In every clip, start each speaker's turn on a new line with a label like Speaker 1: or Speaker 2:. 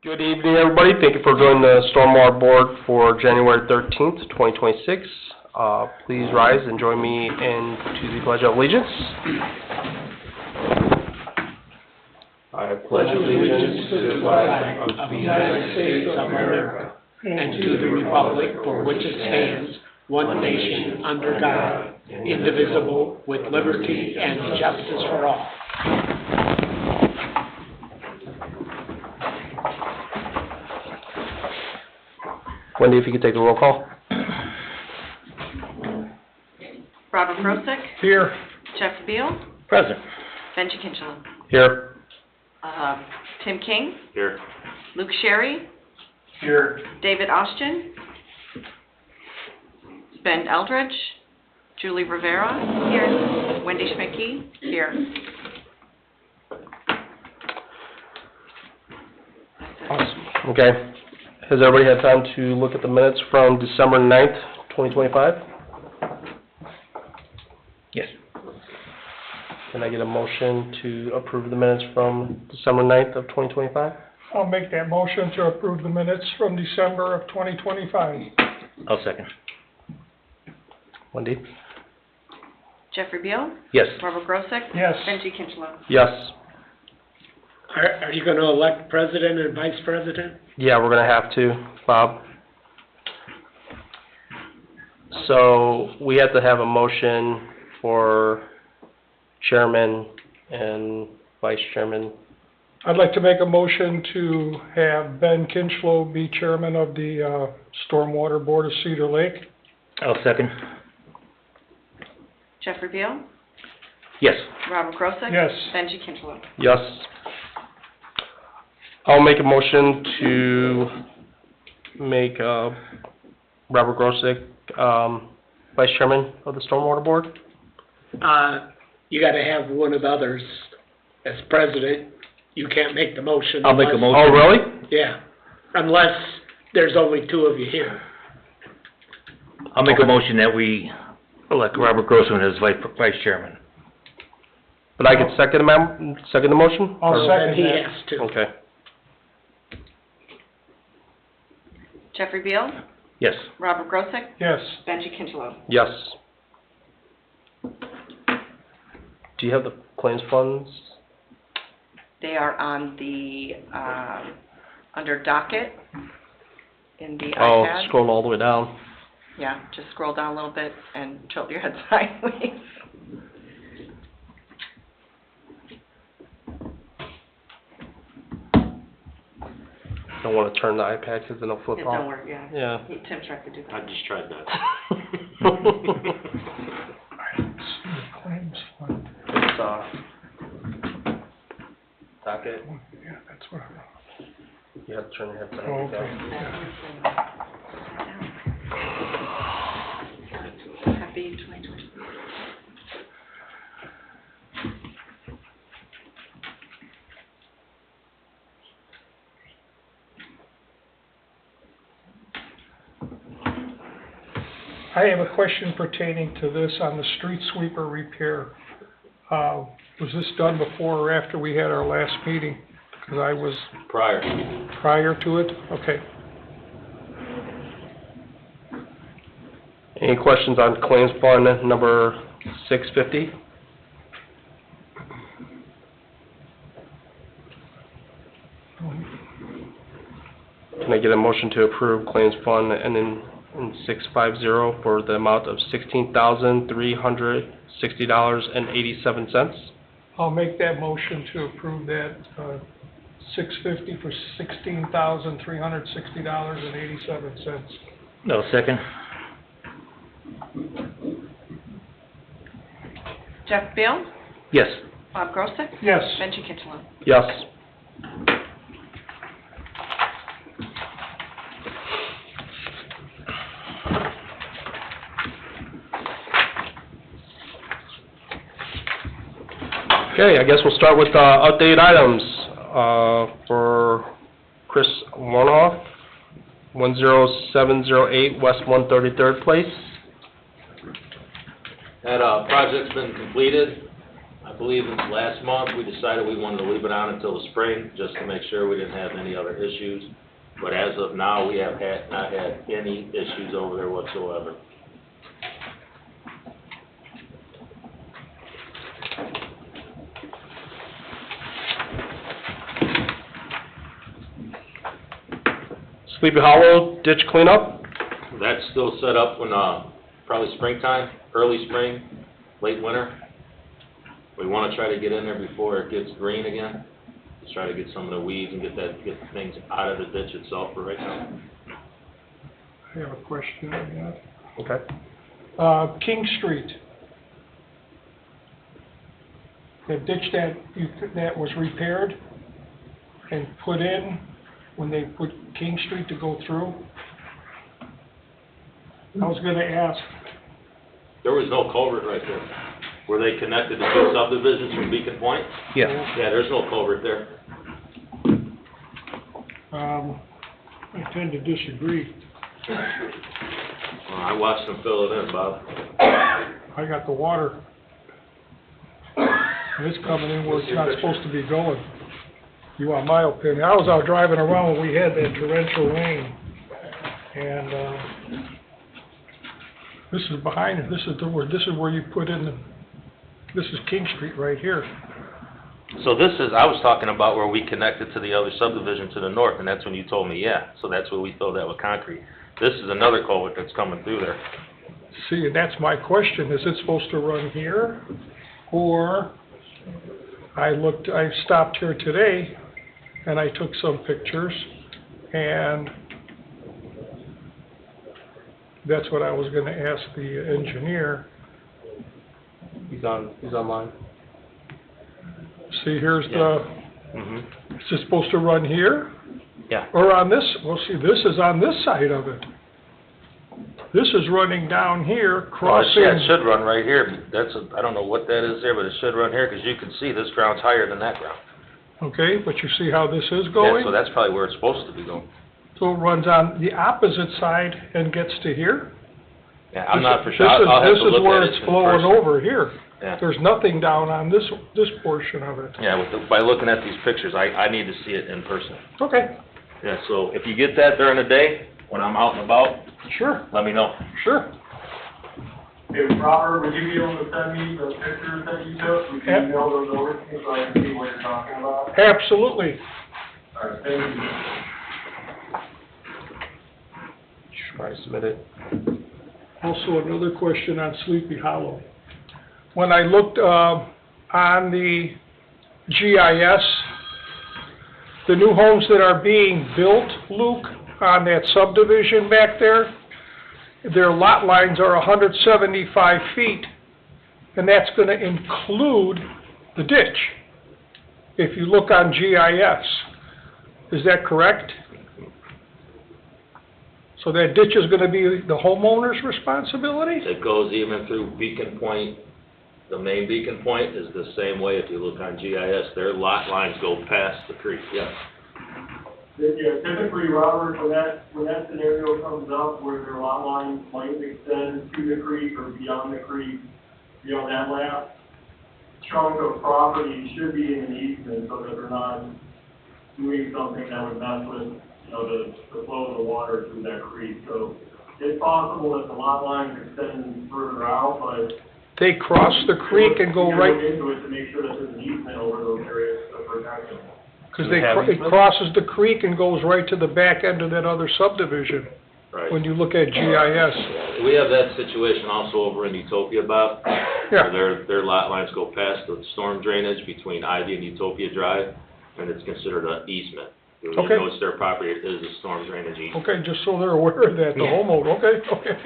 Speaker 1: Good evening, everybody. Thank you for joining the Stormwater Board for January 13th, 2026. Please rise and join me in the Pledge of Allegiance. I pledge allegiance to the flag of the United States of America and to the republic for which it stands, one nation, under God, indivisible, with liberty and justice for all. Wendy, if you could take the roll call.
Speaker 2: Robert Grosek.
Speaker 1: Here.
Speaker 2: Jeff Beal.
Speaker 3: Present.
Speaker 2: Benji Kinchela.
Speaker 1: Here.
Speaker 2: Tim King.
Speaker 3: Here.
Speaker 2: Luke Sherry.
Speaker 3: Here.
Speaker 2: David Austin. Ben Eldridge. Julie Rivera. Here. Wendy Schmidtke. Here.
Speaker 1: Awesome. Okay. Has everybody had time to look at the minutes from December 9th, 2025?
Speaker 3: Yes.
Speaker 1: Can I get a motion to approve the minutes from December 9th of 2025?
Speaker 4: I'll make that motion to approve the minutes from December of 2025.
Speaker 3: I'll second.
Speaker 1: Wendy?
Speaker 2: Jeffrey Beal.
Speaker 3: Yes.
Speaker 2: Robert Grosek.
Speaker 4: Yes.
Speaker 2: Benji Kinchela.
Speaker 1: Yes.
Speaker 5: Are you going to elect president and vice president?
Speaker 1: Yeah, we're gonna have to, Bob. So, we have to have a motion for chairman and vice chairman.
Speaker 4: I'd like to make a motion to have Ben Kinchlow be chairman of the Stormwater Board of Cedar Lake.
Speaker 3: I'll second.
Speaker 2: Jeffrey Beal.
Speaker 3: Yes.
Speaker 2: Robert Grosek.
Speaker 4: Yes.
Speaker 2: Benji Kinchela.
Speaker 1: Yes. I'll make a motion to make Robert Grosek vice chairman of the Stormwater Board.
Speaker 5: You got to have one of the others as president. You can't make the motion.
Speaker 3: I'll make a motion.
Speaker 1: Oh, really?
Speaker 5: Yeah, unless there's only two of you here.
Speaker 3: I'll make a motion that we elect Robert Grossman as vice chairman.
Speaker 1: But I could second the motion?
Speaker 4: I'll
Speaker 1: Or-
Speaker 4: second
Speaker 5: Then he
Speaker 4: that.
Speaker 5: has to.
Speaker 1: Okay.
Speaker 2: Jeffrey Beal.
Speaker 3: Yes.
Speaker 2: Robert Grosek.
Speaker 4: Yes.
Speaker 2: Benji Kinchela.
Speaker 1: Yes. Do you have the claims funds?
Speaker 2: They are on the, under docket in the
Speaker 1: Oh,
Speaker 2: iPad.
Speaker 1: scroll all the way down.
Speaker 2: Yeah, just scroll down a little bit and tilt your head sideways.
Speaker 1: Don't want to turn the iPad because then it'll flip
Speaker 2: It
Speaker 1: off.
Speaker 2: don't work, yeah.
Speaker 1: Yeah.
Speaker 2: Tim tried to do that.
Speaker 3: just tried that.
Speaker 4: Claims fund.
Speaker 1: It's, docket.
Speaker 4: Yeah, that's what
Speaker 1: You have to turn your head
Speaker 4: Oh,
Speaker 1: sideways
Speaker 4: okay.
Speaker 1: down.
Speaker 2: Happy 2020.
Speaker 4: I have a question pertaining to this on the street sweeper repair. Was this done before or after we had our last meeting? Because I was
Speaker 3: Prior.
Speaker 4: prior to it? Okay.
Speaker 1: Any questions on claims fund number 650? Can I get a motion to approve claims fund and then in 650 for the amount of $16,360.87?
Speaker 4: I'll make that motion to approve that, 650 for $16,360.87.
Speaker 3: No, second.
Speaker 2: Jeff Beal.
Speaker 3: Yes.
Speaker 2: Bob Grosek.
Speaker 4: Yes.
Speaker 2: Benji Kinchela.
Speaker 1: Yes. Okay, I guess we'll start with updated items for Chris Warnoff, 10708 West 133rd Place.
Speaker 6: That project's been completed. I believe last month, we decided we wanted to leave it on until the spring, just to make sure we didn't have any other issues. But as of now, we have not had any issues over there whatsoever.
Speaker 7: Sleepy Hollow ditch cleanup?
Speaker 6: That's still set up when, probably springtime, early spring, late winter. We wanna try to get in there before it gets green again, to try to get some of the weeds and get things out of the ditch itself for right now.
Speaker 4: I have a question on
Speaker 7: Okay.
Speaker 4: that. King Street. The ditch that was repaired and put in when they put King Street to go through. I was gonna ask,
Speaker 6: There was no culvert right there. Were they connected to two subdivisions from Beacon Point?
Speaker 3: Yes.
Speaker 6: Yeah, there's no culvert there.
Speaker 4: I tend to disagree.
Speaker 6: I watched them fill it in, Bob.
Speaker 4: I got the water. And it's coming in where it's not supposed to be going. You want my opinion? I was out driving around when we had that torrential rain. And, this is behind it. This is where you put in this is King Street right here.
Speaker 6: So I was talking about where we connected to the other subdivision to the north, and that's when you told me, yeah. So that's where we filled that with concrete. This is another culvert that's coming through there.
Speaker 4: See, and that's my question. Is it supposed to run here? Or, I stopped here today and I took some pictures, and that's what I was gonna ask the engineer.
Speaker 7: He's online.
Speaker 4: See, here's the,
Speaker 6: Mm-hmm.
Speaker 4: is it supposed to run here?
Speaker 6: Yeah.
Speaker 4: Or on this, well, see, this is on this side of it. This is running down here, crossing.
Speaker 6: Yeah, it should run right here. I don't know what that is there, but it should run here, because you can see this ground's higher than that ground.
Speaker 4: Okay, but you see how this is
Speaker 6: Yeah,
Speaker 4: going?
Speaker 6: so that's probably where it's supposed to be going.
Speaker 4: So it runs on the opposite side and gets to here?
Speaker 6: Yeah, I'm not for sure.
Speaker 4: This is-
Speaker 6: I'll have to look
Speaker 4: This is where
Speaker 6: at it
Speaker 4: it's
Speaker 6: in
Speaker 4: flowing
Speaker 6: person.
Speaker 4: over here.
Speaker 6: Yeah.
Speaker 4: There's nothing down on this portion of it.
Speaker 6: Yeah, by looking at these pictures, I need to see it in person.
Speaker 4: Okay,
Speaker 6: Yeah, so if you get that during the day, when I'm out and about,
Speaker 4: sure,
Speaker 6: let me know.
Speaker 4: sure.
Speaker 8: Hey, Robert, would you be able to send me the pictures that you took? Would you
Speaker 4: Yep.
Speaker 8: email those over to me so I can see what you're talking about?
Speaker 4: Absolutely.
Speaker 8: All right, thank you.
Speaker 7: Should probably submit it.
Speaker 4: Also, another question on Sleepy Hollow. When I looked, on the GIS, the new homes that are being built, Luke, on that subdivision back there, their lot lines are 175 feet, and that's gonna include the ditch, if you look on GIS. Is that correct? So that ditch is gonna be the homeowner's responsibility?
Speaker 6: It goes even through Beacon Point. The main Beacon Point is the same way if you look on GIS. Their lot lines go past the creek, yes.
Speaker 8: Yeah, typically, Robert, when that scenario comes up where their lot lines might extend to the creek or beyond the creek, beyond that last chunk of property should be in an easement so that they're not doing something that would mess with, the flow of the water through that creek. So it's possible that the lot lines extend further out, but
Speaker 4: They cross the creek and go
Speaker 8: you
Speaker 4: right,
Speaker 8: look into it to make sure that there's an easement over those areas to protect them.
Speaker 4: because it crosses the creek and goes right to the back end of that other subdivision,
Speaker 6: Right.
Speaker 4: when you look at GIS.
Speaker 6: We have that situation also over in Utopia, Bob.
Speaker 4: Yeah.
Speaker 6: Where their lot lines go past the storm drainage between Ivy and Utopia Drive, and it's considered an easement. You
Speaker 4: Okay.
Speaker 6: notice their property is a storm drainage easement.
Speaker 4: Okay, just so they're aware of that, the homeowner, okay, okay.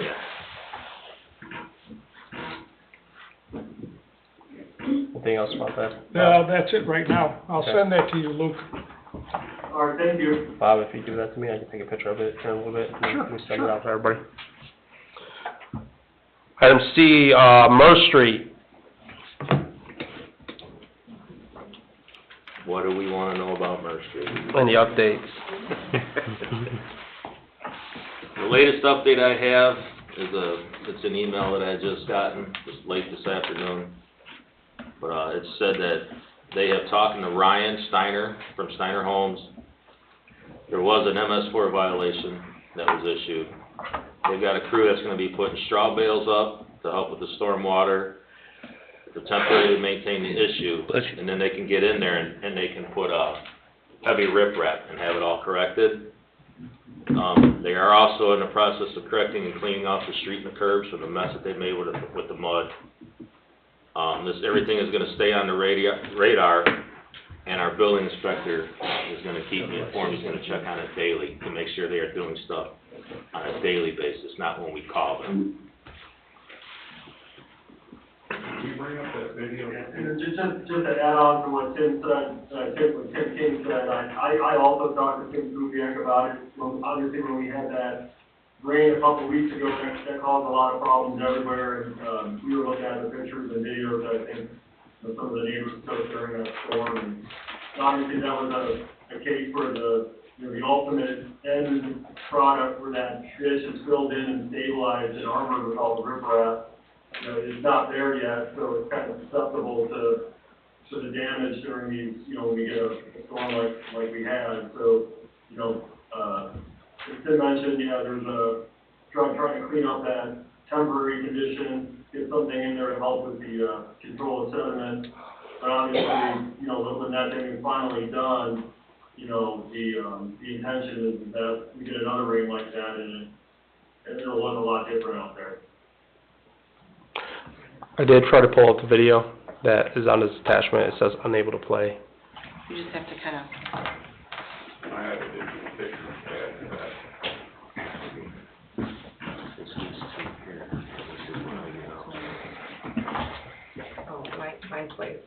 Speaker 7: Anything else about that?
Speaker 4: No, that's it right now. I'll
Speaker 7: Okay.
Speaker 4: send that to you, Luke.
Speaker 8: All right, thank you.
Speaker 7: Bob, if you give that to me, I can take a picture of it here in a little bit.
Speaker 4: Sure,
Speaker 7: We send
Speaker 4: sure.
Speaker 7: it out to everybody. Item C, Murr Street.
Speaker 6: What do we wanna know about Murr Street?
Speaker 7: Any updates?
Speaker 6: The latest update I have is it's an email that I just gotten, just late this afternoon. But, it's said that they have talked to Ryan Steiner from Steiner Homes. There was an MS4 violation that was issued. They've got a crew that's gonna be putting straw bales up to help with the storm water, to temporarily maintain the issue, and then they can get in there and they can put, heavy riprap and have it all corrected. They are also in the process of correcting and cleaning off the street and the curbs from the mess that they made with the mud. Everything is gonna stay on the radar, and our building inspector is gonna keep me informed. He's gonna check on it daily to make sure they are doing stuff on a daily basis, not when we call them.
Speaker 8: Can you bring up that video? And just to add on to what Tim said, what Tim King said, I also talked to Tim Kubiak about it. Well, obviously, when we had that rain a couple weeks ago, that caused a lot of problems everywhere, and we were looking at the pictures and videos, I think, of some of the neighbors took during that storm, and obviously that was a case where the ultimate end product where that fish is filled in and stabilized and armored with all the riprap, is not there yet, so it's kind of susceptible to the damage during these, when we get a storm like we had. So, as Tim mentioned, there's trying to clean up that temporary condition, get something in there to help with the control of sediment. But obviously, when that thing is finally done, the intention is that we get another rain like that, and it'll look a lot different out there.
Speaker 7: I did try to pull up the video that is on this attachment. It says unable to play.
Speaker 2: You just have to kind of,
Speaker 8: I have a digital picture to add to that.
Speaker 2: oh, mine plays.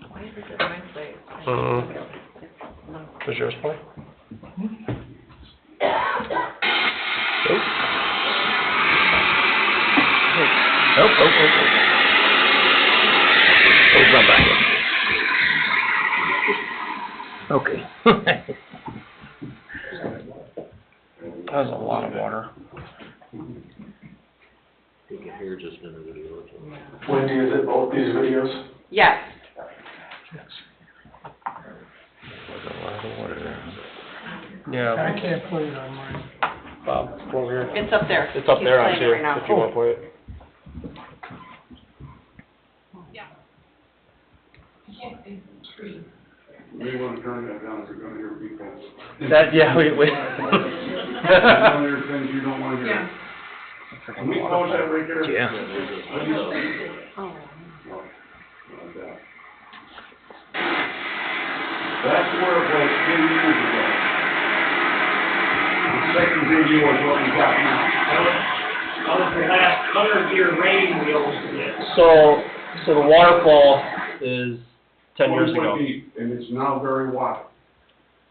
Speaker 2: Why is it mine plays?
Speaker 7: Does yours play?
Speaker 3: Nope, oh, run back. Okay.
Speaker 7: That was a lot of water.
Speaker 6: You can hear just in the video.
Speaker 8: Wendy, is it both these videos?
Speaker 2: Yes.
Speaker 7: Yeah.
Speaker 4: I can't play it on mine.
Speaker 7: Bob, come over here.
Speaker 2: It's up there.
Speaker 7: It's up
Speaker 2: He's
Speaker 7: there on
Speaker 2: playing it
Speaker 7: two,
Speaker 2: right now.
Speaker 7: if you want to play it.
Speaker 8: We want to turn that down if we're going to hear people.
Speaker 7: That, yeah, we.
Speaker 8: There's things you don't want to hear. Can we close that right there?
Speaker 3: Yeah.
Speaker 8: That's where it was 10 years ago. The second video is what we got now.
Speaker 5: That was the last 100-year rain we almost did.
Speaker 7: So the waterfall is 10 years
Speaker 8: 20 foot
Speaker 7: ago.
Speaker 8: deep, and it's now very wide.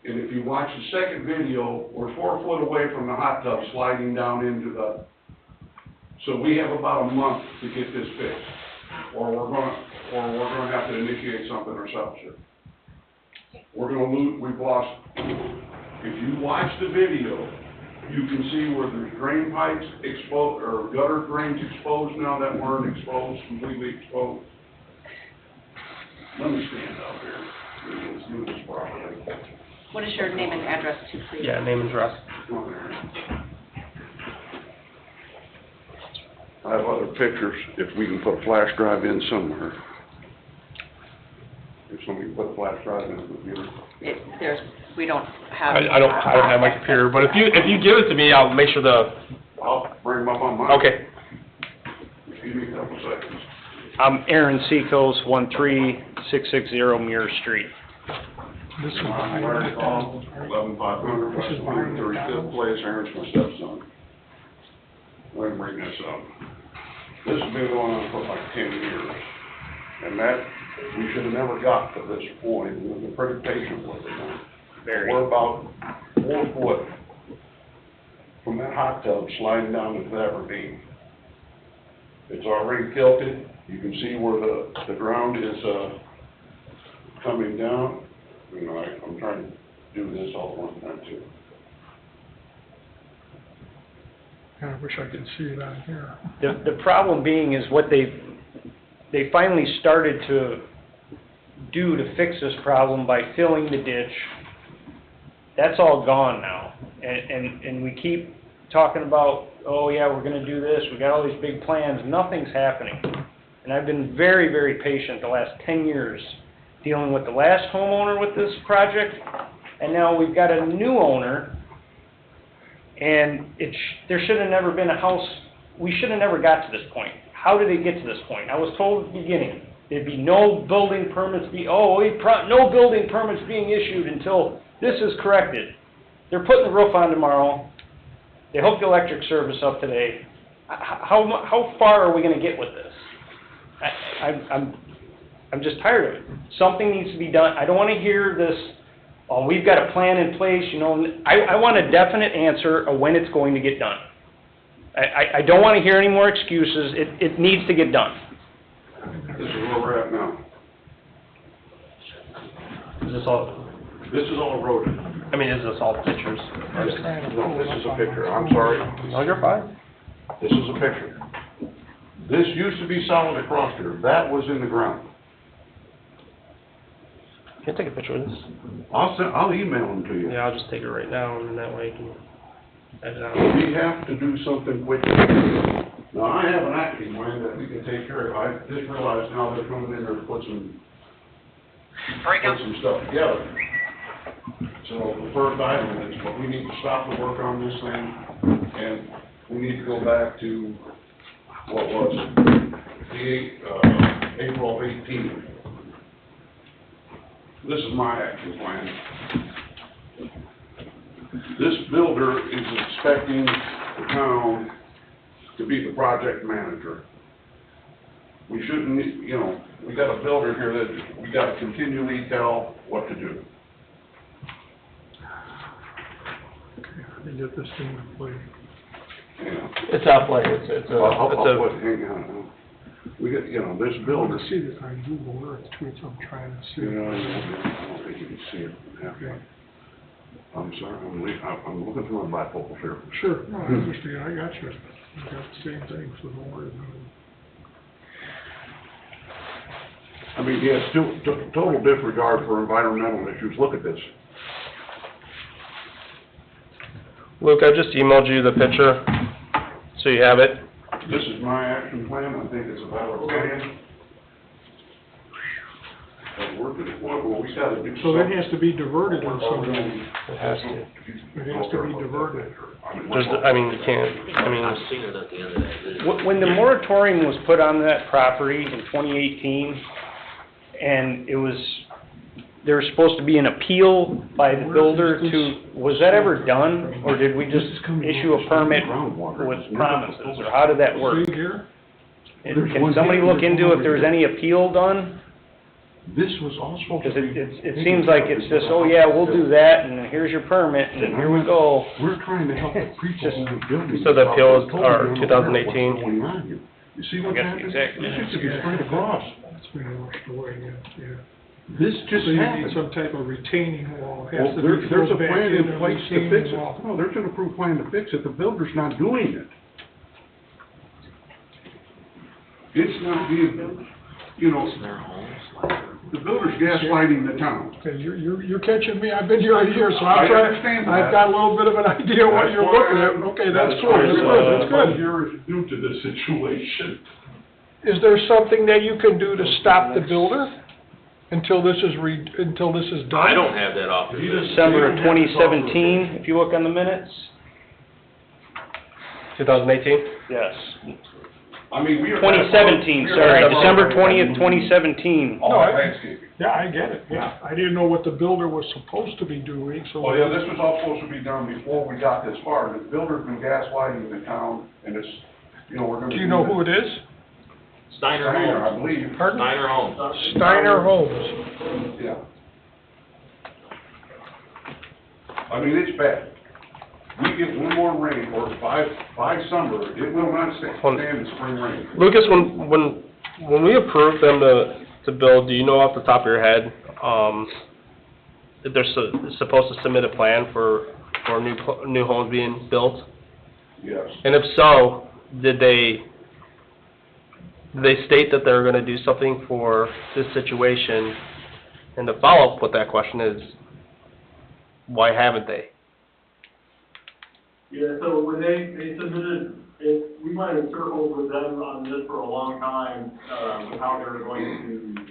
Speaker 8: And if you watch the second video, we're 4 foot away from the hot tub sliding down into the, so we have about a month to get this fixed. Or we're gonna have to initiate something ourselves here. We're gonna lose, we've lost, if you watch the video, you can see where there's drain pipes exposed, or gutter drains exposed now that weren't exposed, completely exposed. Let me stand out here. Let's do this properly.
Speaker 2: What is your name and address too, please?
Speaker 7: Yeah, name and address.
Speaker 8: Come on there. I have other pictures, if we can put a flash drive in somewhere. If somebody can put a flash drive in the computer.
Speaker 2: We don't have.
Speaker 7: I don't have my computer, but if you give it to me, I'll make sure
Speaker 8: I'll bring them up on mine.
Speaker 7: okay.
Speaker 8: Just give me a couple seconds.
Speaker 9: I'm Aaron Seacos, 13660 Muir Street.
Speaker 4: This is
Speaker 8: I'm
Speaker 4: behind
Speaker 8: Larry
Speaker 4: the
Speaker 8: Call, 11500
Speaker 4: This is
Speaker 8: West
Speaker 4: behind the
Speaker 8: 35th Place, Aaron's my stepson. Let me bring this up. This has been going on for like 10 years. And that, we should have never got to this point. We've been pretty patient with it. We're about 4 foot from that hot tub sliding down into that ravine. It's already tilted. You can see where the ground is, coming down. I'm trying to do this all at one time too.
Speaker 4: I wish I could see it on here.
Speaker 9: The problem being is what they finally started to fix this problem by filling the ditch. That's all gone now. And we keep talking about, oh yeah, we're gonna do this, we got all these big plans, nothing's happening. And I've been very, very patient the last 10 years dealing with the last homeowner with this project, and now we've got a new owner, and there should have never been a house, we should have never got to this point. How did it get to this point? I was told at the beginning, there'd be no building permits no building permits being issued until this is corrected. They're putting the roof on tomorrow, they hooked the electric service up today. How far are we gonna get with this? I'm just tired of it. Something needs to be done. I don't wanna hear this, oh, we've got a plan in place, you know. I want a definite answer of when it's going to get done. I don't wanna hear any more excuses. It needs to get done.
Speaker 10: This is where we're at now.
Speaker 7: Is this all,
Speaker 10: This is all eroded.
Speaker 7: I mean, is this all pictures?
Speaker 10: No, this is a picture, I'm sorry.
Speaker 7: No, you're fine.
Speaker 10: This is a picture. This used to be solid across here, that was in the ground.
Speaker 7: Can I take a picture of this?
Speaker 10: I'll email them to you.
Speaker 7: Yeah, I'll just take it right now, and that way you can edit out.
Speaker 10: We have to do something quickly. Now, I have an action plan that we can take care of. I just realized now they're coming in there to put some stuff together. So the first item is, but we need to stop the work on this thing, and we need to go back to, what was it? April 18th. This is my action plan. This builder is expecting the town to be the project manager. We shouldn't, you know, we got a builder here that we got to continually tell what to do.
Speaker 4: Let me get this thing in play.
Speaker 10: Yeah.
Speaker 3: It's up like, it's
Speaker 10: Hang on. We got, you know, this
Speaker 4: I
Speaker 10: builder,
Speaker 4: want to see this on Google Earth too, so I'm trying to see.
Speaker 10: you know, I don't think you can see it.
Speaker 4: Okay.
Speaker 10: I'm sorry, I'm looking through my bifocal here.
Speaker 4: Sure, no, I understand, I got you. I got the same thing, so don't worry about it.
Speaker 10: I mean, yeah, total disregard for environmental issues. Look at this.
Speaker 7: Luke, I just emailed you the picture, so you have it.
Speaker 10: This is my action plan. I think it's a valid plan. But we gotta do
Speaker 4: So that
Speaker 10: something.
Speaker 4: has to be diverted in some way.
Speaker 7: It has to.
Speaker 4: It has to be diverted.
Speaker 7: I mean, you can't,
Speaker 6: I've seen it at the end of that vision.
Speaker 9: When the moratorium was put on that property in 2018, and there was supposed to be an appeal by the builder was that ever done? Or did we just issue a permit with promises, or how did that work?
Speaker 4: See here?
Speaker 9: Can somebody look into if there was any appeal done?
Speaker 10: This was all supposed
Speaker 9: Because
Speaker 10: to be.
Speaker 9: it seems like it's just, oh yeah, we'll do that, and here's your permit, and here we go.
Speaker 10: We're trying to help the people who are building.
Speaker 7: So the appeals are
Speaker 10: Totally unaware of what's
Speaker 7: 2018?
Speaker 10: going on here. You see what's
Speaker 9: I guess
Speaker 10: happening?
Speaker 9: exactly.
Speaker 10: This used to be straight across.
Speaker 4: It's been washed away, yeah.
Speaker 10: This just
Speaker 4: So you need
Speaker 10: happened.
Speaker 4: some type of retaining wall. It
Speaker 10: Well,
Speaker 4: has to be
Speaker 10: there's a
Speaker 4: filled back
Speaker 10: plan
Speaker 4: in
Speaker 10: in
Speaker 4: a
Speaker 10: place to
Speaker 4: retaining
Speaker 10: fix it.
Speaker 4: wall.
Speaker 10: No, there's an approved plan to fix it. The builder's not doing it. It's not being, you know,
Speaker 6: In their homes, like,
Speaker 10: the builder's gaslighting the town.
Speaker 4: Okay, you're catching me, I've been here a year, so
Speaker 10: I
Speaker 4: I'm trying,
Speaker 10: understand
Speaker 4: I've
Speaker 10: that.
Speaker 4: got a little bit of an idea what you're looking at. Okay, that's cool, that's good.
Speaker 10: Here is due to the situation.
Speaker 4: Is there something that you can do to stop the builder until this is done?
Speaker 6: I don't have that off the vision.
Speaker 9: December of 2017, if you look on the minutes.
Speaker 7: 2018?
Speaker 9: Yes.
Speaker 10: I mean, we are.
Speaker 9: 2017, sorry, December 20th, 2017.
Speaker 10: All
Speaker 4: No, I-
Speaker 10: landscaping.
Speaker 4: Yeah, I get it, yeah. I didn't know what the builder was supposed to be doing, so.
Speaker 10: Well, yeah, this was all supposed to be done before we got this far. The builder's been gaslighting the town, and it's, you know, we're gonna.
Speaker 4: Do you know who it is?
Speaker 6: Steiner
Speaker 10: Steiner, I
Speaker 6: Homes.
Speaker 10: believe.
Speaker 4: Pardon?
Speaker 6: Steiner Homes.
Speaker 4: Steiner Homes.
Speaker 10: Yeah. I mean, it's bad. We get one more rain, or by summer, it will not stand the spring rain.
Speaker 7: Lucas, when we approved them to build, do you know off the top of your head, if they're supposed to submit a plan for new homes being built?
Speaker 10: Yes.
Speaker 7: And if so, did they they state that they're gonna do something for this situation, and the follow-up with that question is, why haven't they?
Speaker 8: Yeah, so when they submitted, we went in circles with them on this for a long time, with how they were going to,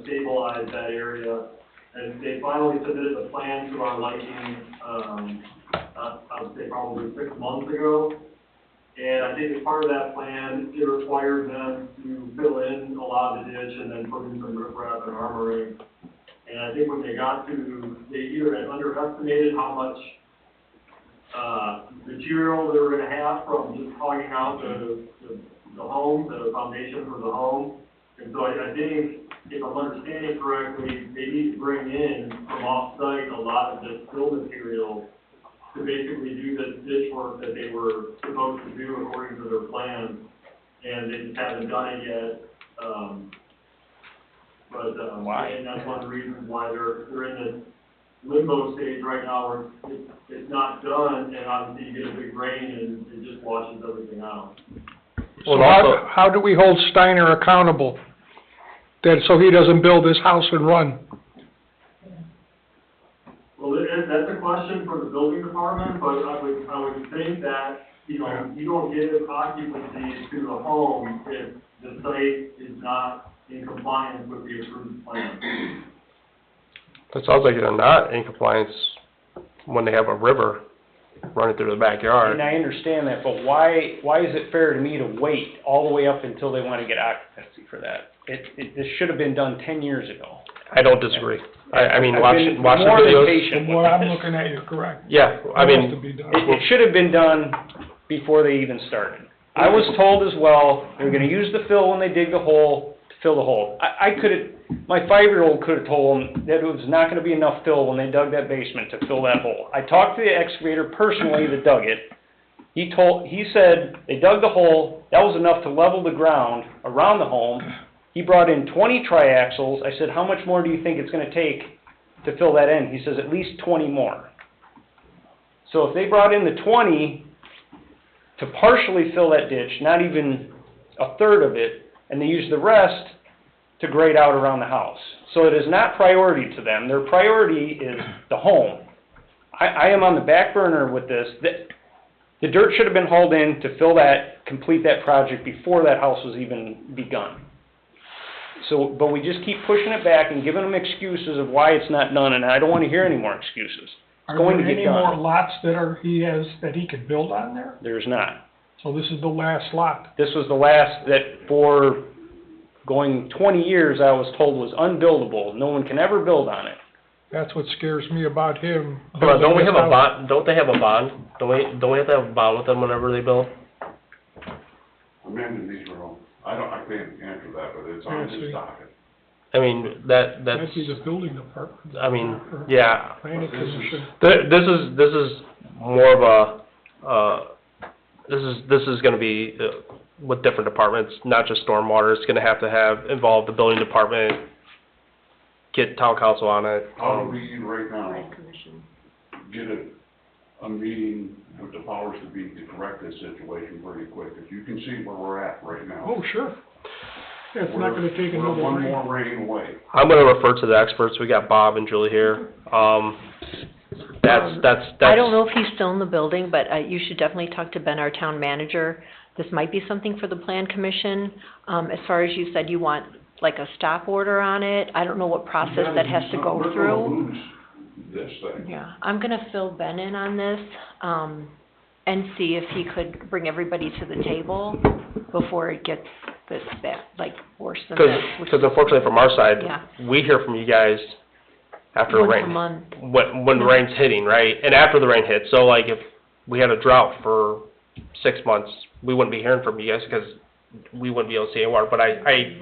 Speaker 8: stabilize that area. And they finally submitted a plan to our liking, I would say probably 6 months ago. And I think as part of that plan, it required them to fill in a lot of the ditch and then put in some riprap and armoring. And I think when they got to, they either had underestimated how much material they were gonna have from just hogging out the home, the foundation for the home. And so I think, if I'm understanding correctly, they need to bring in from off-site a lot of this fill material to basically do this ditch work that they were supposed to do according to their plan. And they just haven't done it yet.
Speaker 9: Why?
Speaker 8: And that's one of the reasons why they're in this limbo stage right now where it's not done, and obviously you get a big rain and it just washes everything out.
Speaker 4: So
Speaker 7: Well, also-
Speaker 4: how do we hold Steiner accountable? That, so he doesn't build his house and run?
Speaker 8: Well, that's a question for the building department, but I would think that, you don't give occupancy to the home if the site is not in compliance with the approved plan.
Speaker 7: It sounds like they're not in compliance when they have a river running through the backyard.
Speaker 9: And I understand that, but why is it fair to me to wait all the way up until they wanna get occupancy for that? This should have been done 10 years ago.
Speaker 7: I don't disagree. I mean,
Speaker 9: I've
Speaker 7: watch
Speaker 9: been
Speaker 7: the
Speaker 9: more than
Speaker 7: videos.
Speaker 9: patient
Speaker 4: From
Speaker 9: with
Speaker 4: what I'm
Speaker 9: this.
Speaker 4: looking at, you're correct.
Speaker 7: Yeah, I
Speaker 4: It has to
Speaker 7: mean,
Speaker 4: be done.
Speaker 9: It should have been done before they even started. I was told as well, they're gonna use the fill when they dig the hole, to fill the hole. I could've, my 5-year-old could've told them that it was not gonna be enough fill when they dug that basement to fill that hole. I talked to the excavator personally that dug it. He said they dug the hole, that was enough to level the ground around the home. He brought in 20 triaxles. I said, how much more do you think it's gonna take to fill that in? He says, at least 20 more. So if they brought in the 20 to partially fill that ditch, not even a third of it, and they used the rest to grade out around the house. So it is not priority to them. Their priority is the home. I am on the back burner with this. The dirt should have been hauled in to fill that, complete that project before that house was even begun. So, but we just keep pushing it back and giving them excuses of why it's not done, and I don't want to hear any more excuses. It's
Speaker 4: Are
Speaker 9: going to
Speaker 4: there
Speaker 9: get
Speaker 4: any more
Speaker 9: done.
Speaker 4: lots that he could build on there?
Speaker 9: There's not.
Speaker 4: So this is the last lot.
Speaker 9: This was the last that for going 20 years I was told was unbuildable. No one can ever build on it.
Speaker 4: That's what scares me about him.
Speaker 7: hold on, don't we have a
Speaker 4: building this house.
Speaker 7: bond, don't they have a bond? Don't we have to have a bond with them whenever they build?
Speaker 10: Amended these were all, I can't answer that, but it's on his docket.
Speaker 7: I mean, that's,
Speaker 4: That'd be the building department.
Speaker 7: I mean, yeah.
Speaker 4: Planning commission.
Speaker 7: This is more of a, this is gonna be with different departments, not just stormwater. It's gonna have involve the building department, get town council on it.
Speaker 10: How do we, right now, get a meeting with the powers to be to correct this situation pretty quick? Because you can see where we're at right now.
Speaker 4: Oh, sure. Yeah, it's not gonna take
Speaker 10: We're
Speaker 4: another
Speaker 10: one
Speaker 4: rain.
Speaker 10: more rain away.
Speaker 7: I'm gonna refer to the experts. We got Bob and Julie here. That's.
Speaker 11: I don't know if he's still in the building, but you should definitely talk to Ben, our town manager. This might be something for the plan commission. As far as you said, you want like a stop order on it. I don't know what process that has to go
Speaker 10: We're
Speaker 11: through.
Speaker 10: gonna lose this thing.
Speaker 11: Yeah, I'm gonna fill Ben in on this, and see if he could bring everybody to the table before it gets this bad, like worse than this.
Speaker 7: Because unfortunately from our side,
Speaker 11: Yeah.
Speaker 7: we hear from you guys after
Speaker 11: Once
Speaker 7: rain.
Speaker 11: a month.
Speaker 7: When the rain's hitting, right? And after the rain hits. So like if we had a drought for 6 months, we wouldn't be hearing from you guys because we wouldn't be able to see any water. But I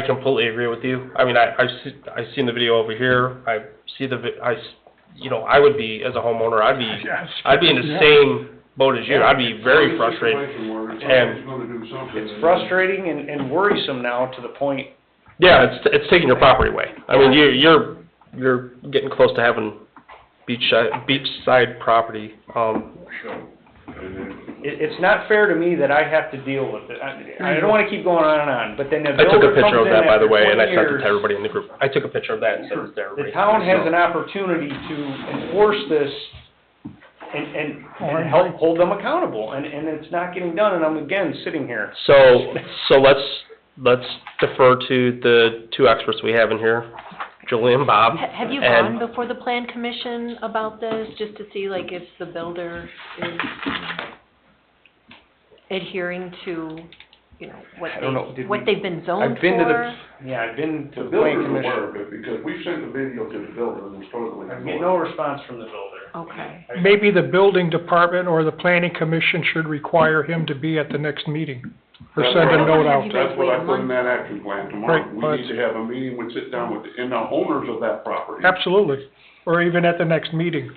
Speaker 7: completely agree with you. I mean, I've seen the video over here. I see I would be, as a homeowner, I'd be in the same boat as you. I'd be very frustrated.
Speaker 10: Situation where
Speaker 7: And
Speaker 10: somebody's gonna do something.
Speaker 9: It's frustrating and worrisome now to the point,
Speaker 7: Yeah, it's taking your property away. I mean, you're getting close to having beachside property.
Speaker 10: And then,
Speaker 9: It's not fair to me that I have to deal with it. I don't wanna keep going on and on, but then the
Speaker 7: I took a
Speaker 9: builder
Speaker 7: picture
Speaker 9: comes
Speaker 7: of
Speaker 9: in
Speaker 7: that, by the
Speaker 9: after
Speaker 7: way, and I
Speaker 9: 20
Speaker 7: sent it
Speaker 9: years.
Speaker 7: to everybody in the group. I took a picture of that and sent it to everybody.
Speaker 9: The town has an opportunity to enforce this and help hold them accountable, and it's not getting done, and I'm again sitting here.
Speaker 7: So let's defer to the two experts we have in here, Julie and Bob.
Speaker 11: Have you
Speaker 7: And-
Speaker 11: gone before the plan commission about this, just to see like if the builder is adhering to, you know,
Speaker 9: I don't know, did
Speaker 11: what
Speaker 9: we-
Speaker 11: they've been zoned
Speaker 9: I've been to
Speaker 11: for?
Speaker 9: I've been to
Speaker 10: the
Speaker 9: the plan
Speaker 10: builder's
Speaker 9: commission.
Speaker 10: aware of it, because we sent the video to the builder, and it's totally.
Speaker 9: I get no response from the builder.
Speaker 11: Okay.
Speaker 4: Maybe the building department or the planning commission should require him to be at the next meeting, or
Speaker 10: That's
Speaker 4: send a
Speaker 10: what-
Speaker 4: note out.
Speaker 10: That's what I put in that action plan tomorrow.
Speaker 4: Right,
Speaker 10: We
Speaker 4: but-
Speaker 10: need to have a meeting, we sit down with, and the owners of that property.
Speaker 4: Absolutely, or even at the next meeting.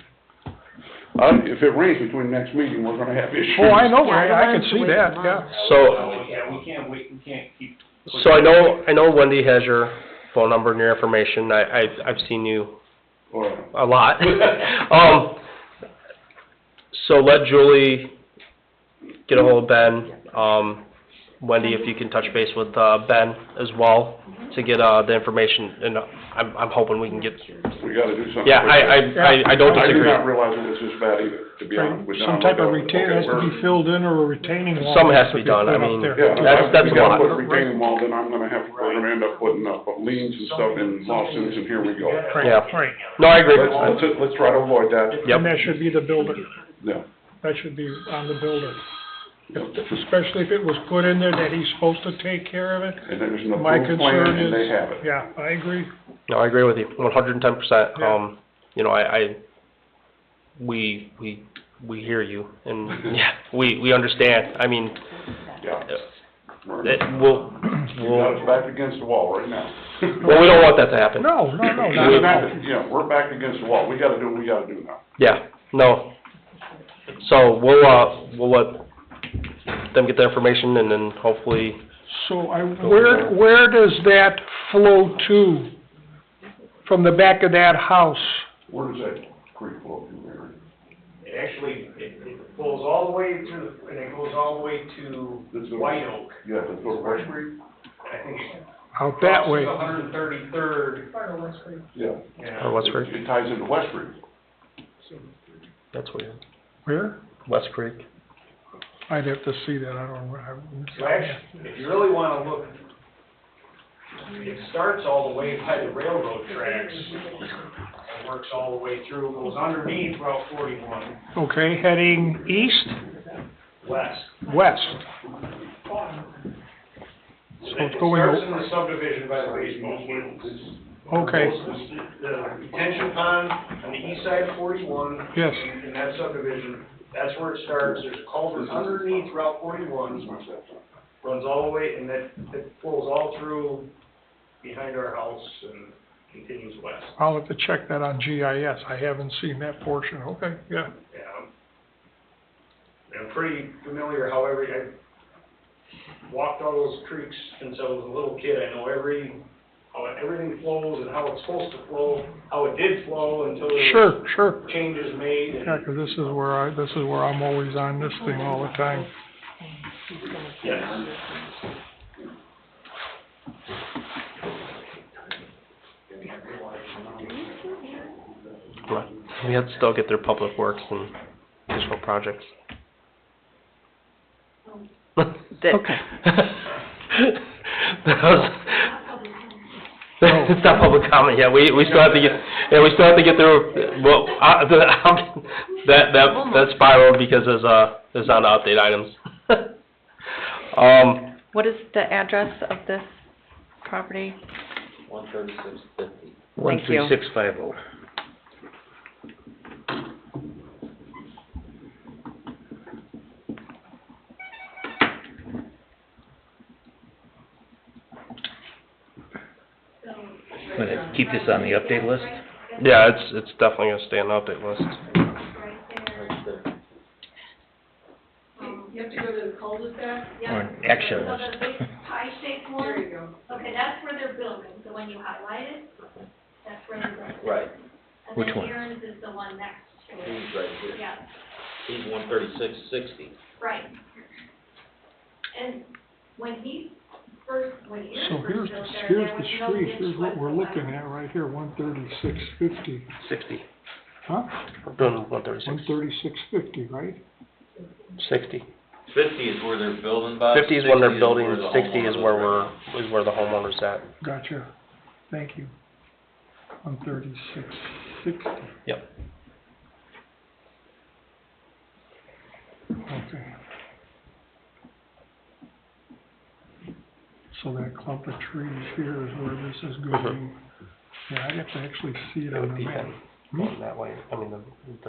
Speaker 10: If it rains between next meeting, we're gonna have issues.
Speaker 4: Oh, I know,
Speaker 11: Yeah, I don't
Speaker 4: I
Speaker 11: want
Speaker 4: can
Speaker 11: it to
Speaker 4: see
Speaker 11: wait
Speaker 4: that,
Speaker 11: a
Speaker 4: yeah.
Speaker 11: month.
Speaker 7: So,
Speaker 9: Yeah, we can't wait, we can't keep.
Speaker 7: so I know Wendy has your phone number and your information. I've seen you
Speaker 10: Or-
Speaker 7: a lot. So let Julie get a hold of Ben. Wendy, if you can touch base with, Ben as well to get, the information, and I'm hoping we can get,
Speaker 10: We gotta do something.
Speaker 7: yeah,
Speaker 10: quick.
Speaker 7: I don't
Speaker 10: I did
Speaker 7: disagree.
Speaker 10: not realize it was this bad either, to be honest with you.
Speaker 4: Some type of retain, has to be filled in, or a retaining wall.
Speaker 7: Something has to be done. I
Speaker 4: put up
Speaker 7: mean,
Speaker 4: there.
Speaker 10: Yeah,
Speaker 7: That's
Speaker 10: we
Speaker 7: a
Speaker 10: gotta
Speaker 7: lot.
Speaker 10: put a retaining wall, then I'm gonna have, we're gonna end up putting up liens and stuff and lawsuits, and here we go.
Speaker 4: Right,
Speaker 7: Yeah.
Speaker 4: right,
Speaker 7: No, I agree.
Speaker 10: Let's try to avoid that.
Speaker 7: Yep.
Speaker 4: and that should be the builder,
Speaker 10: Yeah.
Speaker 4: that should be on the builder. Especially if it was put in there that he's supposed to take care of it.
Speaker 10: And there's an
Speaker 4: My
Speaker 10: approved plan,
Speaker 4: concern
Speaker 10: and they
Speaker 4: is,
Speaker 10: have it.
Speaker 4: yeah, I agree.
Speaker 7: No, I agree with you, 110%.
Speaker 4: Yeah.
Speaker 7: You know, we hear you, and yeah, we understand. I mean,
Speaker 10: Yeah.
Speaker 7: we'll,
Speaker 10: We've got us back against the wall right now.
Speaker 7: well, we don't want that to happen.
Speaker 4: No, not
Speaker 10: We're
Speaker 4: at all.
Speaker 10: not, yeah, we're back against the wall. We gotta do what we gotta do now.
Speaker 7: Yeah, no. So we'll let them get the information, and then hopefully,
Speaker 4: So where does that flow to, from the back of that house?
Speaker 10: Where does that creek flow through there?
Speaker 9: It actually, it flows all the way through, and it goes all the way to White Oak.
Speaker 10: Yeah, does it go to West Creek?
Speaker 9: I think it
Speaker 4: Out that way?
Speaker 9: crosses 133rd.
Speaker 10: Yeah.
Speaker 7: or West Creek,
Speaker 10: It ties into West Creek.
Speaker 7: that's weird.
Speaker 4: Where?
Speaker 7: West Creek.
Speaker 4: I'd have to see that, I don't know.
Speaker 9: So actually, if you really wanna look, it starts all the way by the railroad tracks, and works all the way through, goes underneath Route 41,
Speaker 4: Okay, heading east,
Speaker 9: west.
Speaker 4: west. So it's going,
Speaker 9: It starts in the subdivision by the baseball fields.
Speaker 4: okay,
Speaker 9: Goes to the detention pond on the east side of 41.
Speaker 4: yes,
Speaker 9: In that subdivision, that's where it starts, there's a culvert underneath Route 41, runs all the way, and that flows all through behind our house and continues west.
Speaker 4: I'll have to check that on GIS, I haven't seen that portion, okay, yeah.
Speaker 9: Yeah. I'm pretty familiar how I've walked all those creeks since I was a little kid, I know how everything flows and how it's supposed to flow, how it did flow until there was
Speaker 4: Sure,
Speaker 9: changes made. and-
Speaker 4: yeah, 'cause this is where I'm always on this thing all the time.
Speaker 9: Yes.
Speaker 7: We have to still get their public works and additional projects.
Speaker 11: Okay.
Speaker 7: That was, it's not public comment yet, we still have to get, we still have to get through, well, that spiraled because there's on the update items.
Speaker 2: What is the address of this property?
Speaker 6: 13650.
Speaker 3: 13650. Gonna keep this on the update list?
Speaker 7: Yeah, it's definitely gonna stay on the update list.
Speaker 6: Right there.
Speaker 12: You have to go to the cul-de-sac?
Speaker 3: Or an action
Speaker 12: So
Speaker 3: list?
Speaker 12: the big pie-shaped one? There you go. Okay, that's where they're building, so when you highlight it, that's where they're building.
Speaker 6: Right,
Speaker 12: And
Speaker 3: Which
Speaker 12: then
Speaker 3: one?
Speaker 12: Aaron's is the one next to it.
Speaker 6: he's right here.
Speaker 12: Yeah.
Speaker 6: He's 136.60.
Speaker 12: Right. And when he first, when he
Speaker 4: So
Speaker 12: first
Speaker 4: here's,
Speaker 12: built there,
Speaker 4: here's
Speaker 12: there
Speaker 4: the
Speaker 12: was no
Speaker 4: street,
Speaker 12: ditch
Speaker 4: here's what we're
Speaker 12: whatsoever.
Speaker 4: looking at right here, 136.50,
Speaker 7: 60.
Speaker 4: huh?
Speaker 7: We're doing 136.
Speaker 4: 136.50, right?
Speaker 7: 60.
Speaker 6: 50 is where they're building, Bob.
Speaker 7: 50 is when they're
Speaker 6: 60
Speaker 7: building,
Speaker 6: where the
Speaker 7: 60 is
Speaker 6: homeowners
Speaker 7: where
Speaker 6: are.
Speaker 7: is where the homeowner's at.
Speaker 4: Gotcha, thank you. 136.60.
Speaker 7: Yep.
Speaker 4: Okay. So that clump of trees here is where this is going. Yeah, I'd have to actually see it
Speaker 7: It
Speaker 4: on
Speaker 7: would
Speaker 4: the
Speaker 7: be
Speaker 4: map.
Speaker 7: going that way. I mean, then it's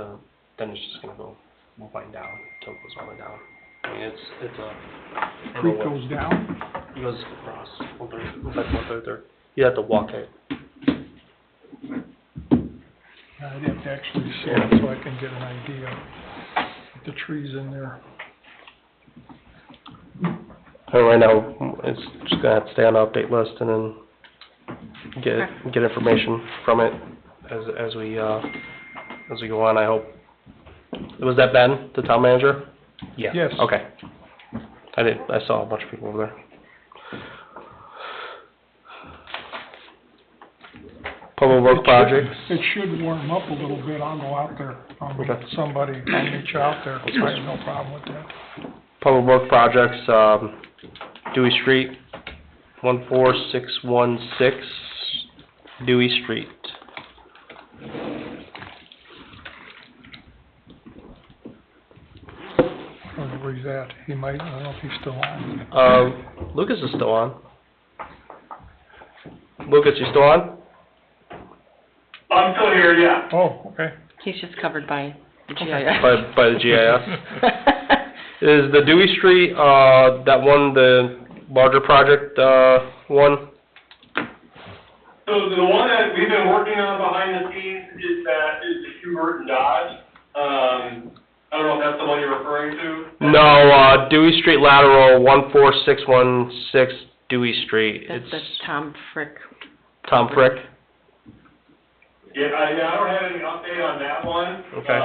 Speaker 7: just gonna go wind down until it goes all the way down. I mean, it's a.
Speaker 4: Creek goes down?
Speaker 7: It goes across. Looks like 133. You have to walk it.
Speaker 4: I'd have to actually see it so I can get an idea of the trees in there.
Speaker 7: Right now, it's just gonna have to stay on the update list and then get information from it as we go on, I hope. Was that Ben, the town manager?
Speaker 3: Yeah.
Speaker 4: Yes.
Speaker 7: Okay. I saw a bunch of people over there. Public work projects.
Speaker 4: It should warm up a little bit, I'll go out there, I'll meet
Speaker 7: Okay.
Speaker 4: somebody, I'll meet you out there, I have no problem with that.
Speaker 7: Public work projects, Dewey Street, 14616, Dewey Street.
Speaker 4: I don't know where he's at, he might, I don't know if he's still on.
Speaker 7: Lucas is still on. Lucas, you still on?
Speaker 8: I'm still here, yeah.
Speaker 4: Oh, okay.
Speaker 2: He's just covered by the GIS.
Speaker 7: By the GIS. Is the Dewey Street, that one, the larger project, one?
Speaker 8: So the one that we've been working on behind the scenes is the Schubert and Dodge. I don't know if that's the one you're referring to.
Speaker 7: No, Dewey Street lateral, 14616 Dewey Street.
Speaker 2: That's the Tom Frick.
Speaker 7: Tom Frick?
Speaker 8: Yeah, I don't have any update on that one.
Speaker 7: Okay.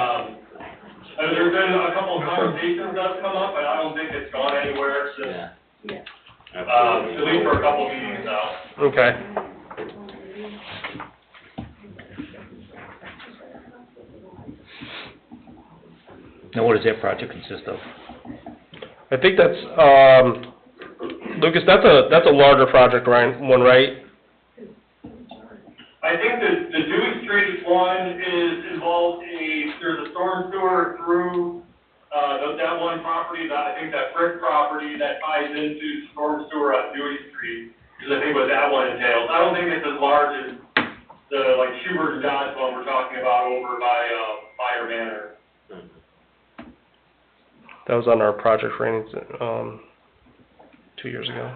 Speaker 8: There's been a couple of conversations that's come up, but I don't think it's gone anywhere since, at least for a couple of meetings now.
Speaker 7: Okay.
Speaker 3: Now, what does that project consist of?
Speaker 7: I think that's, Lucas, that's a larger project, right, one, right?
Speaker 8: I think the Dewey Street one is involved there's a storm sewer through, that one property, I think that Frick property that ties into storm sewer on Dewey Street, is I think what that one entails. I don't think it's as large as the, like, Schubert and Dodge one we're talking about over by, Fire Manor.
Speaker 7: That was on our project ratings, 2 years ago.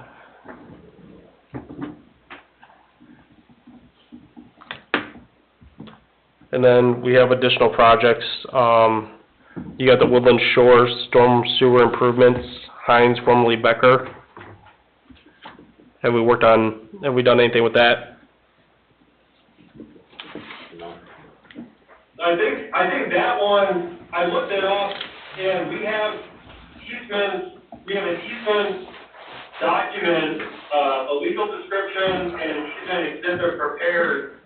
Speaker 7: And then we have additional projects, you got the Woodland Shores Storm Sewer Improvements, Heinz, formerly Becker. Have we done anything with that?
Speaker 6: No.
Speaker 8: I think that one, I looked it up, and we have an easement document, a legal description, and an easement exhibit prepared.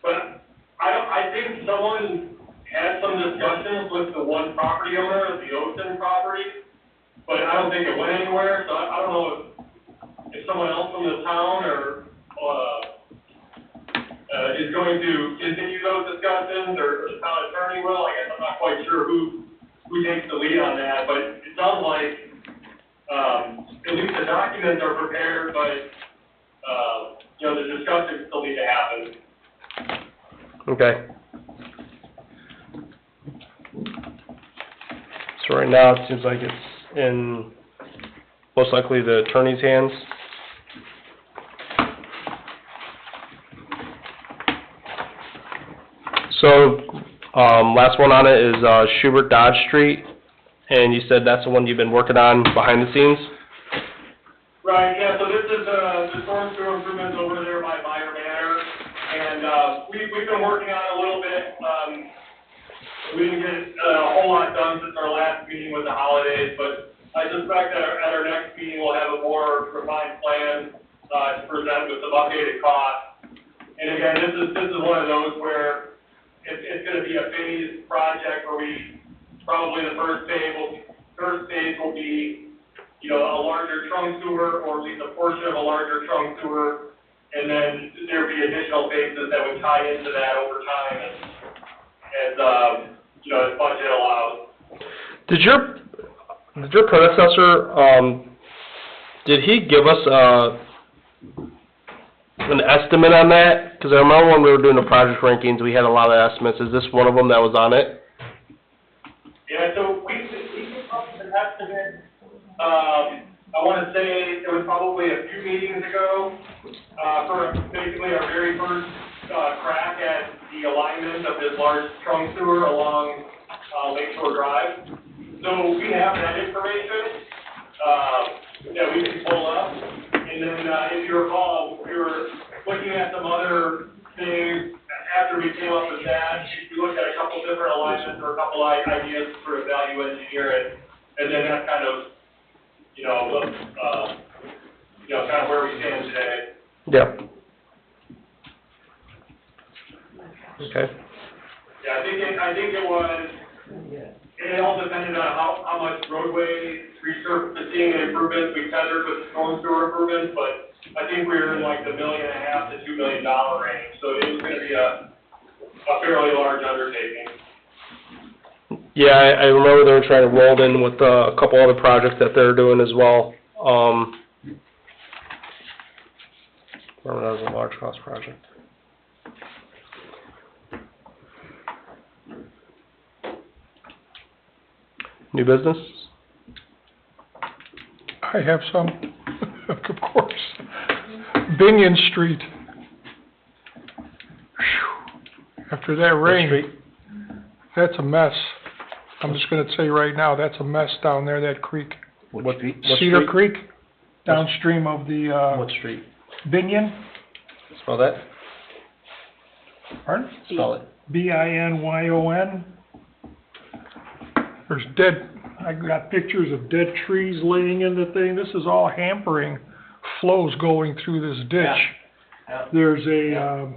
Speaker 8: But I think someone had some discussions with the one property owner, the Ocean property, but I don't think it went anywhere, so I don't know if someone else from the town is going to continue those discussions, or the town attorney will. I guess I'm not quite sure who takes the lead on that, but it sounds like, at least the documents are prepared, but, the discussions still need to happen.
Speaker 7: Okay. So right now, it seems like it's in, most likely, the attorney's hands. So, last one on it is, Schubert Dodge Street, and you said that's the one you've been working on behind the scenes?
Speaker 8: Right, yeah, so this is, the storm sewer improvements over there by Fire Manor, and, we've been working on it a little bit, we didn't get a whole lot done since our last meeting with the holidays, but I suspect that at our next meeting, we'll have a more refined plan, to present with some updated costs. And again, this is one of those where it's gonna be a phased project where we, probably the first phase will be, you know, a larger trunk sewer, or at least a portion of a larger trunk sewer, and then there'd be additional phases that would tie into that over time as you know, as budget allows.
Speaker 7: Did your predecessor, did he give us, an estimate on that? Because I remember when we were doing the project rankings, we had a lot of estimates. Is this one of them that was on it?
Speaker 8: Yeah, so we came up with an estimate, I wanna say it was probably a few meetings ago, for basically our very first, crack at the alignment of this large trunk sewer along, Lake Shore Drive. So we have that information, that we can pull up, and then, if you recall, we were looking at some other things after we came up with that. We looked at a couple different alignments or a couple ideas to sort of value engineer it, and then that's kind of, kind of where we stand today.
Speaker 7: Yep. Okay.
Speaker 8: Yeah, I think it was, it all depended on how much roadway resurfacing and improvements we tendered with the storm sewer improvements, but I think we were in like the $1.5 million to $2 million range, so it was gonna be a fairly large undertaking.
Speaker 7: Yeah, I remember they were trying to roll it in with a couple other projects that they're doing as well. Remember that was a large cost project. New business?
Speaker 4: I have some, of course. Binion Street. Whew. After that rain, that's a mess. I'm just gonna say right now, that's a mess down there, that creek.
Speaker 3: What
Speaker 4: Cedar
Speaker 3: street?
Speaker 4: Creek, downstream of the,
Speaker 3: What street?
Speaker 4: Binion,
Speaker 7: Spell that?
Speaker 4: pardon?
Speaker 7: Spell it.
Speaker 4: Binyon. There's I got pictures of dead trees laying in the thing. This is all hampering flows going through this ditch.
Speaker 6: Yeah.
Speaker 4: There's a,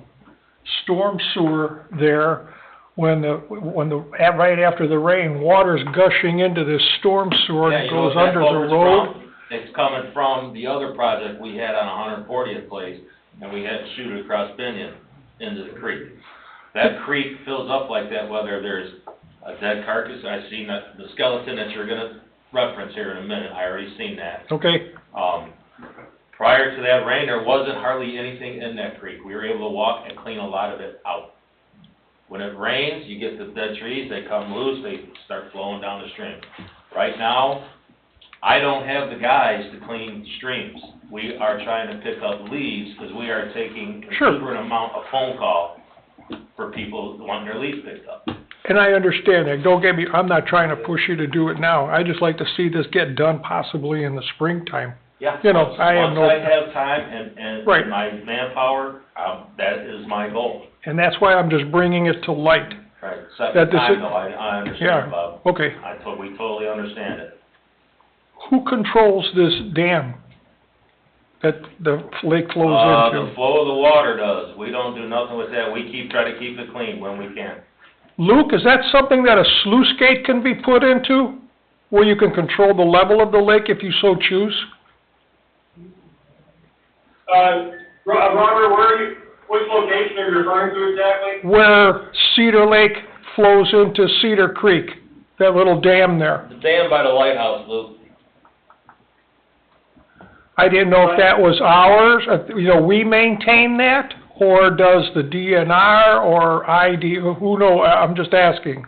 Speaker 4: storm sewer there. Right after the rain, water's gushing into this storm sewer and
Speaker 6: Yeah,
Speaker 4: it
Speaker 6: you know
Speaker 4: goes
Speaker 6: what that
Speaker 4: under the
Speaker 6: culvert's
Speaker 4: road.
Speaker 6: from? It's coming from the other project we had on 140th place, and we had to shoot it across Binion into the creek. That creek fills up like that, whether there's a dead carcass, I've seen the skeleton that you're gonna reference here in a minute, I already seen that.
Speaker 4: Okay,
Speaker 6: Prior to that rain, there wasn't hardly anything in that creek. We were able to walk and clean a lot of it out. When it rains, you get the dead trees, they come loose, they start flowing down the stream. Right now, I don't have the guys to clean streams. We are trying to pick up leaves, because we are taking a
Speaker 4: Sure.
Speaker 6: exuberant amount of phone call for people wanting their leaves picked up.
Speaker 4: and I understand that. Don't get me, I'm not trying to push you to do it now. I just like to see this get done possibly in the springtime.
Speaker 6: Yeah.
Speaker 4: You know, I have no-
Speaker 6: Once I have time and
Speaker 4: Right.
Speaker 6: my manpower, that is my goal.
Speaker 4: And that's why I'm just bringing it to light.
Speaker 6: Right,
Speaker 4: That
Speaker 6: second
Speaker 4: this
Speaker 6: time
Speaker 4: is-
Speaker 6: though, I understand,
Speaker 4: Yeah,
Speaker 6: Bob.
Speaker 4: okay.
Speaker 6: We totally understand it.
Speaker 4: Who controls this dam that the lake flows
Speaker 6: The
Speaker 4: into?
Speaker 6: flow of the water does. We don't do nothing with that. We try to keep it clean when we can.
Speaker 4: Luke, is that something that a sluice gate can be put into? Where you can control the level of the lake if you so choose?
Speaker 8: Robert, which location are you referring to exactly?
Speaker 4: Where Cedar Lake flows into Cedar Creek, that little dam there.
Speaker 6: The dam by the lighthouse, Luke.
Speaker 4: I didn't know if that was ours, we maintain that, or does the DNR or ID, who know, I'm just asking.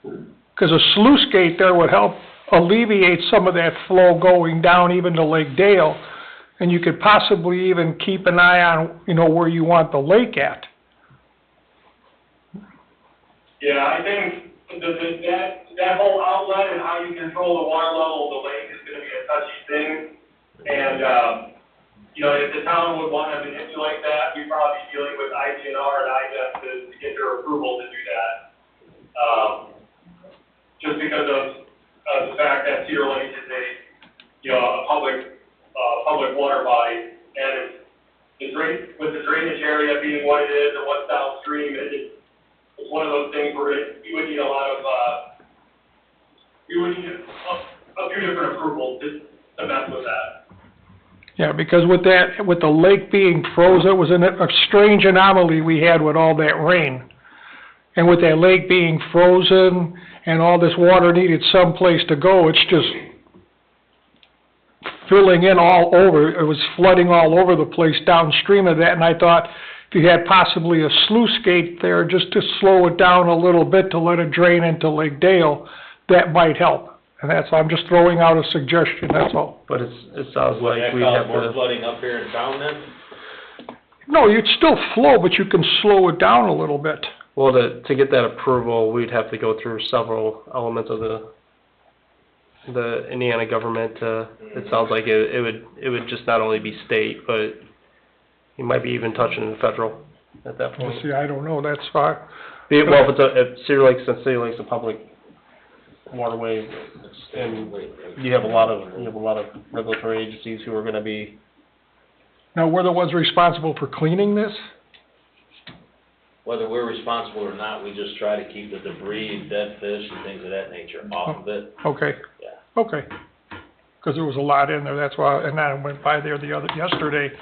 Speaker 4: Because a sluice gate there would help alleviate some of that flow going down even to Lake Dale, and you could possibly even keep an eye on, where you want the lake at.
Speaker 8: Yeah, I think that whole outlet and how you control the water level of the lake is gonna be a touchy thing. And, if the town would wanna manipulate that, we'd probably be dealing with IGNR and IDEF to get their approval to do that. just because of the fact that Cedar Lake is a public water body, and with the drainage area being what it is and what's downstream, it's one of those things where you would need a lot of, you would need a few different approvals to mess with that.
Speaker 4: Yeah, because with the lake being frozen, it was a strange anomaly we had with all that rain. And with that lake being frozen and all this water needed someplace to go, it's just filling in all over. It was flooding all over the place downstream of that, and I thought if you had possibly a sluice gate there just to slow it down a little bit to let it drain into Lake Dale, that might help. And I'm just throwing out a suggestion, that's all.
Speaker 7: But it sounds
Speaker 6: Would
Speaker 7: like
Speaker 6: that
Speaker 7: we
Speaker 6: cause
Speaker 7: have
Speaker 6: more
Speaker 7: to,
Speaker 6: flooding up here in town then?
Speaker 4: No, you'd still flow, but you can slow it down a little bit.
Speaker 7: well, to get that approval, we'd have to go through several elements of the Indiana government. It sounds like it would just not only be state, but you might be even touching the federal at that point.
Speaker 4: See, I don't know, that's fine.
Speaker 7: Well, if Cedar Lake's a public waterway, and you have a lot of regulatory agencies who are gonna be,
Speaker 4: Now, we're the ones responsible for cleaning this?
Speaker 6: Whether we're responsible or not, we just try to keep the debris, dead fish and things of that nature off of it.
Speaker 4: Okay.
Speaker 6: Yeah.
Speaker 4: Okay. Because there was a lot in there, that's why, and I went by there yesterday,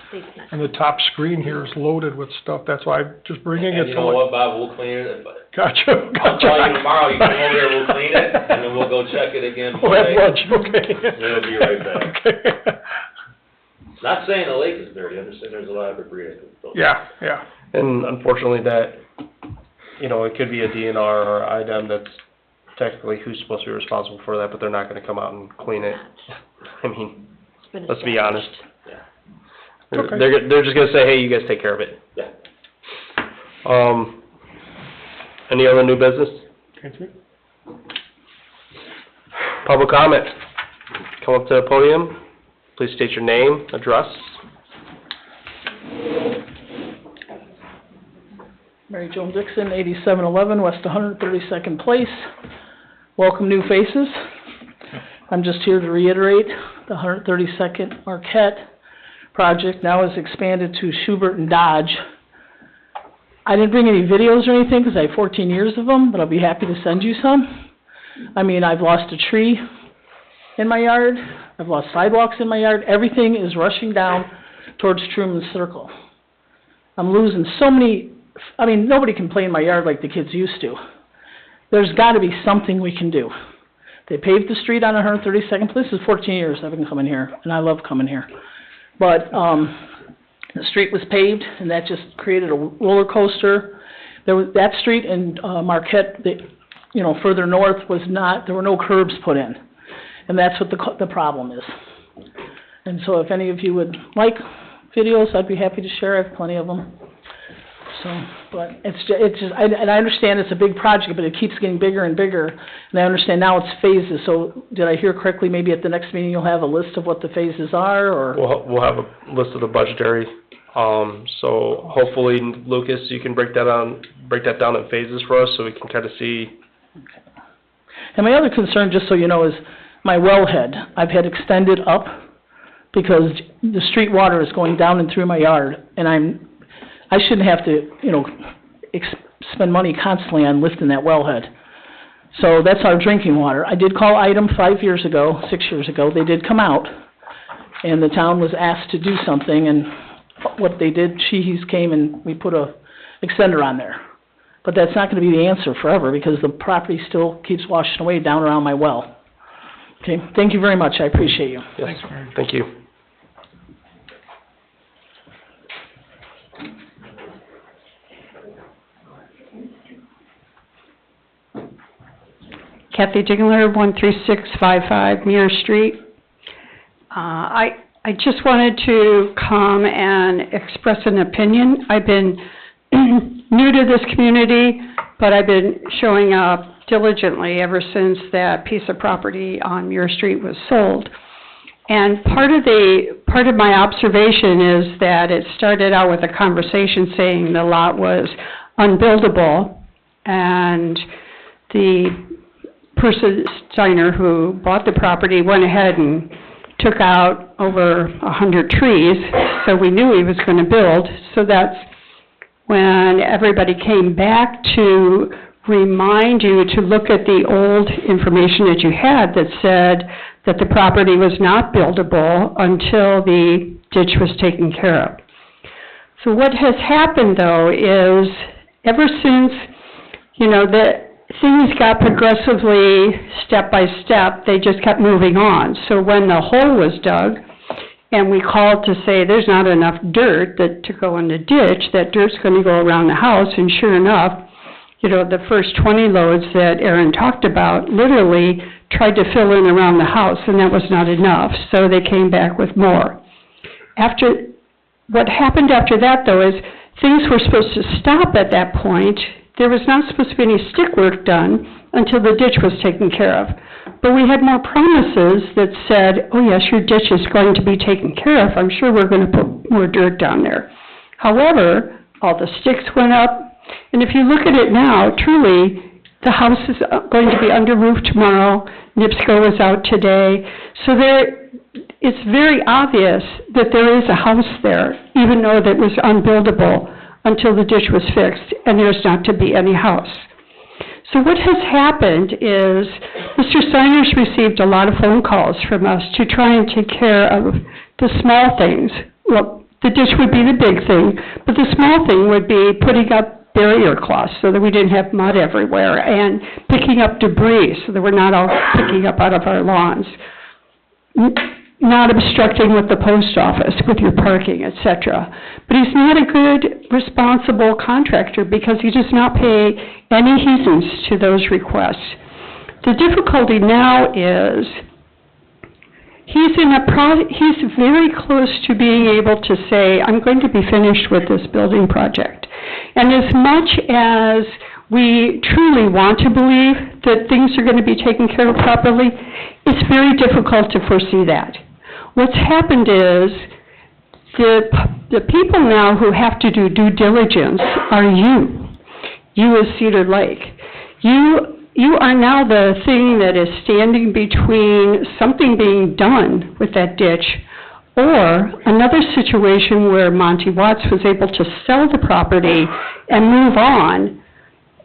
Speaker 4: and the top screen here is loaded with stuff, that's why I'm just bringing it
Speaker 6: And you
Speaker 4: to
Speaker 6: know
Speaker 4: it.
Speaker 6: what, Bob, we'll clean it, but
Speaker 4: Gotcha,
Speaker 6: I'll
Speaker 4: gotcha.
Speaker 6: call you tomorrow, you come over here, we'll clean it, and then we'll go check it again
Speaker 4: We'll have
Speaker 6: Monday.
Speaker 4: lunch, okay.
Speaker 6: We'll be right back.
Speaker 4: Okay.
Speaker 6: Not saying the lake is dirty, I'm just saying there's a lot of debris that could go.
Speaker 4: Yeah, yeah.
Speaker 7: and unfortunately that, it could be a DNR or IDEM that's technically who's supposed to be responsible for that, but they're not gonna come out and clean it. I mean,
Speaker 11: It's been
Speaker 7: let's be honest.
Speaker 6: Yeah.
Speaker 4: Okay.
Speaker 7: They're just gonna say, hey, you guys take care of it.
Speaker 6: Yeah.
Speaker 7: Any other new business? Public comment. Come up to the podium. Please state your name, address.
Speaker 13: Mary Joan Dixon, 8711 West 132nd Place. Welcome new faces. I'm just here to reiterate, the 132nd Marquette project now is expanded to Schubert and Dodge. I didn't bring any videos or anything because I have 14 years of them, but I'll be happy to send you some. I mean, I've lost a tree in my yard. I've lost sidewalks in my yard. Everything is rushing down towards Truman Circle. I'm losing so many, nobody can play in my yard like the kids used to. There's got to be something we can do. They paved the street on 132nd. This is 14 years I've been coming here, and I love coming here. But the street was paved, and that just created a roller coaster. There was that street in Marquette, further north there were no curbs put in. And that's what the problem is. And so if any of you would like videos, I'd be happy to share. I have plenty of them. So, but it's just, and I understand it's a big project, but it keeps getting bigger and bigger. And I understand now it's phases. So did I hear correctly? Maybe at the next meeting you'll have a list of what the phases are, or?
Speaker 7: We'll have a list of the budgetary. So hopefully, Lucas, you can break that down in phases for us, so we can kind of see.
Speaker 13: Okay. And my other concern, just so you know, is my wellhead. I've had extended up because the street water is going down and through my yard, and I shouldn't have to, spend money constantly on lifting that wellhead. So that's our drinking water. I did call IDEM 6 years ago. They did come out, and the town was asked to do something, and what they did, Sheehy's came and we put a extender on there. But that's not going to be the answer forever because the property still keeps washing away down around my well. Okay, thank you very much. I appreciate you.
Speaker 7: Yes.
Speaker 4: Thanks, Mary.
Speaker 7: Thank you.
Speaker 14: Kathy Jingler, 13655 Muir Street. I just wanted to come and express an opinion. I've been new to this community, but I've been showing up diligently ever since that piece of property on Muir Street was sold. And part of my observation is that it started out with a conversation saying the lot was unbuildable, and the person, Steiner, who bought the property, went ahead and took out over 100 trees, so we knew he was going to build. So that's when everybody came back to remind you to look at the old information that you had that said that the property was not buildable until the ditch was taken care of. So what has happened, though, is ever since, that things got progressively, step by step, they just kept moving on. So when the hole was dug, and we called to say there's not enough dirt to go in the ditch, that dirt's going to go around the house, and sure enough, the first 20 loads that Aaron talked about literally tried to fill in around the house, and that was not enough, so they came back with more. What happened after that, though, is things were supposed to stop at that point. There was not supposed to be any stick work done until the ditch was taken care of. But we had more promises that said, oh yes, your ditch is going to be taken care of. I'm sure we're going to put more dirt down there. However, all the sticks went up, and if you look at it now, truly, the house is going to be under roof tomorrow. NIPSCO was out today. So it's very obvious that there is a house there, even though that was unbuildable until the ditch was fixed, and there's not to be any house. So what has happened is Mr. Steiner's received a lot of phone calls from us to try and take care of the small things. Well, the ditch would be the big thing, but the small thing would be putting up barrier cloths so that we didn't have mud everywhere, and picking up debris so that we're not all picking up out of our lawns. Not obstructing with the post office, with your parking, etc. But he's not a good, responsible contractor because he does not pay any heedance to those requests. The difficulty now is he's very close to being able to say, I'm going to be finished with this building project. And as much as we truly want to believe that things are going to be taken care of properly, it's very difficult to foresee that. What's happened is the people now who have to do due diligence are you as Cedar Lake. You are now the thing that is standing between something being done with that ditch or another situation where Monty Watts was able to sell the property and move on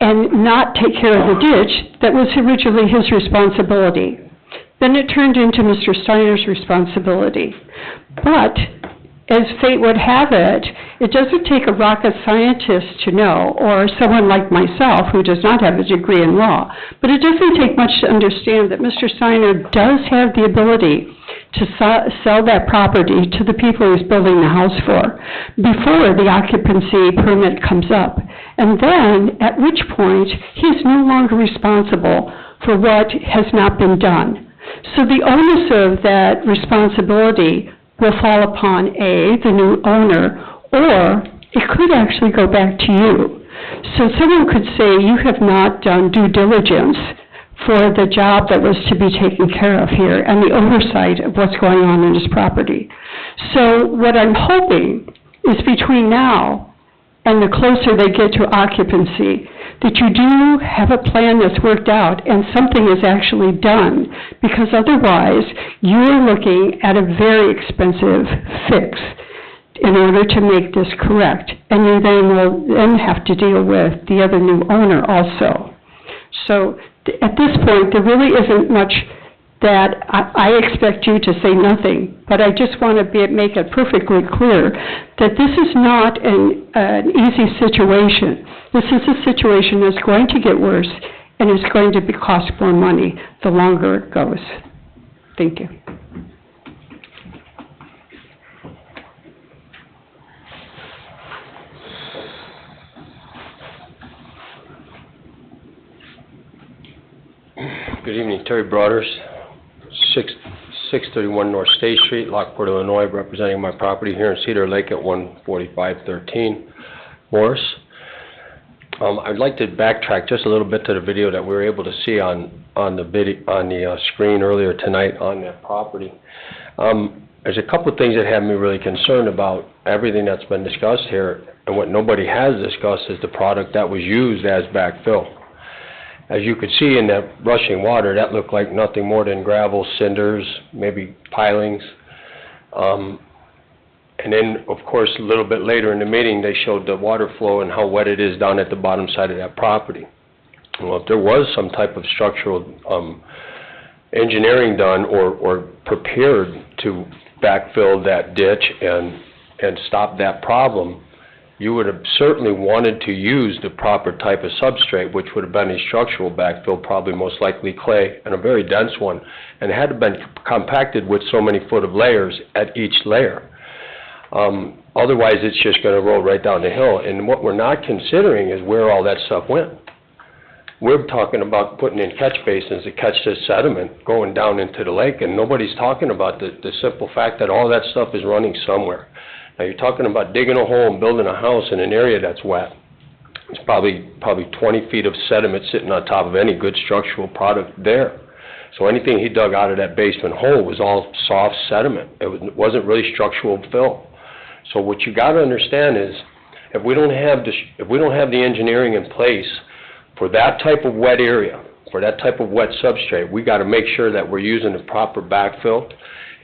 Speaker 14: and not take care of the ditch that was originally his responsibility. Then it turned into Mr. Steiner's responsibility. But, as fate would have it, it doesn't take a rocket scientist to know, or someone like myself who does not have a degree in law, but it doesn't take much to understand that Mr. Steiner does have the ability to sell that property to the people he's building the house for before the occupancy permit comes up. And then, at which point, he's no longer responsible for what has not been done. So the onus of that responsibility will fall upon the new owner, or it could actually go back to you. So someone could say you have not done due diligence for the job that was to be taken care of here and the oversight of what's going on in this property. So what I'm hoping is between now and the closer they get to occupancy, that you do have a plan that's worked out and something is actually done, because otherwise you're looking at a very expensive fix in order to make this correct, and you then will then have to deal with the other new owner also. So at this point, there really isn't much that I expect you to say nothing, but I just want to make it perfectly clear that this is not an easy situation. This is a situation that's going to get worse and is going to cost more money the longer it goes. Thank you.
Speaker 15: Good evening, Terry Broaders, 631 North State Street, Lockport, Illinois, representing my property here in Cedar Lake at 14513 Morris. I'd like to backtrack just a little bit to the video that we were able to see on the screen earlier tonight on that property. There's a couple of things that have me really concerned about everything that's been discussed here, and what nobody has discussed is the product that was used as backfill. as you could see in that rushing water, that looked like nothing more than gravel, cinders, maybe pilings. And then, of course, a little bit later in the meeting, they showed the water flow and how wet it is down at the bottom side of that property. Well, if there was some type of structural engineering done or prepared to backfill that ditch and stop that problem, you would have certainly wanted to use the proper type of substrate, which would have been a structural backfill, probably most likely clay, and a very dense one, and had to been compacted with so many foot of layers at each layer. Otherwise, it's just going to roll right down the hill. And what we're not considering is where all that stuff went. We're talking about putting in catch basins to catch this sediment going down into the lake, and nobody's talking about the simple fact that all that stuff is running somewhere. Now, you're talking about digging a hole and building a house in an area that's wet. It's probably 20 feet of sediment sitting on top of any good structural product there. So anything he dug out of that basement hole was all soft sediment. It wasn't really structural fill. So what you got to understand is, if we don't have the engineering in place for that type of wet area, for that type of wet substrate, we got to make sure that we're using the proper backfill,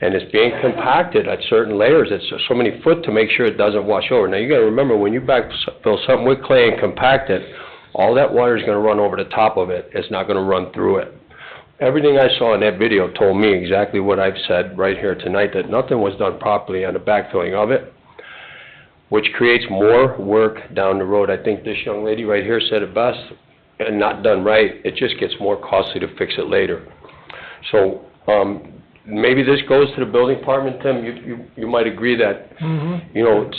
Speaker 15: and it's being compacted at certain layers. It's so many foot to make sure it doesn't wash over. Now you got to remember, when you backfill something with clay and compact it, all that water is going to run over the top of it. It's not going to run through it. Everything I saw in that video told me exactly what I've said right here tonight, that nothing was done properly on the backfilling of it, which creates more work down the road. I think this young lady right here said it best, and not done right, it just gets more costly to fix it later. So maybe this goes to the building department, Tim. You might agree that, you know,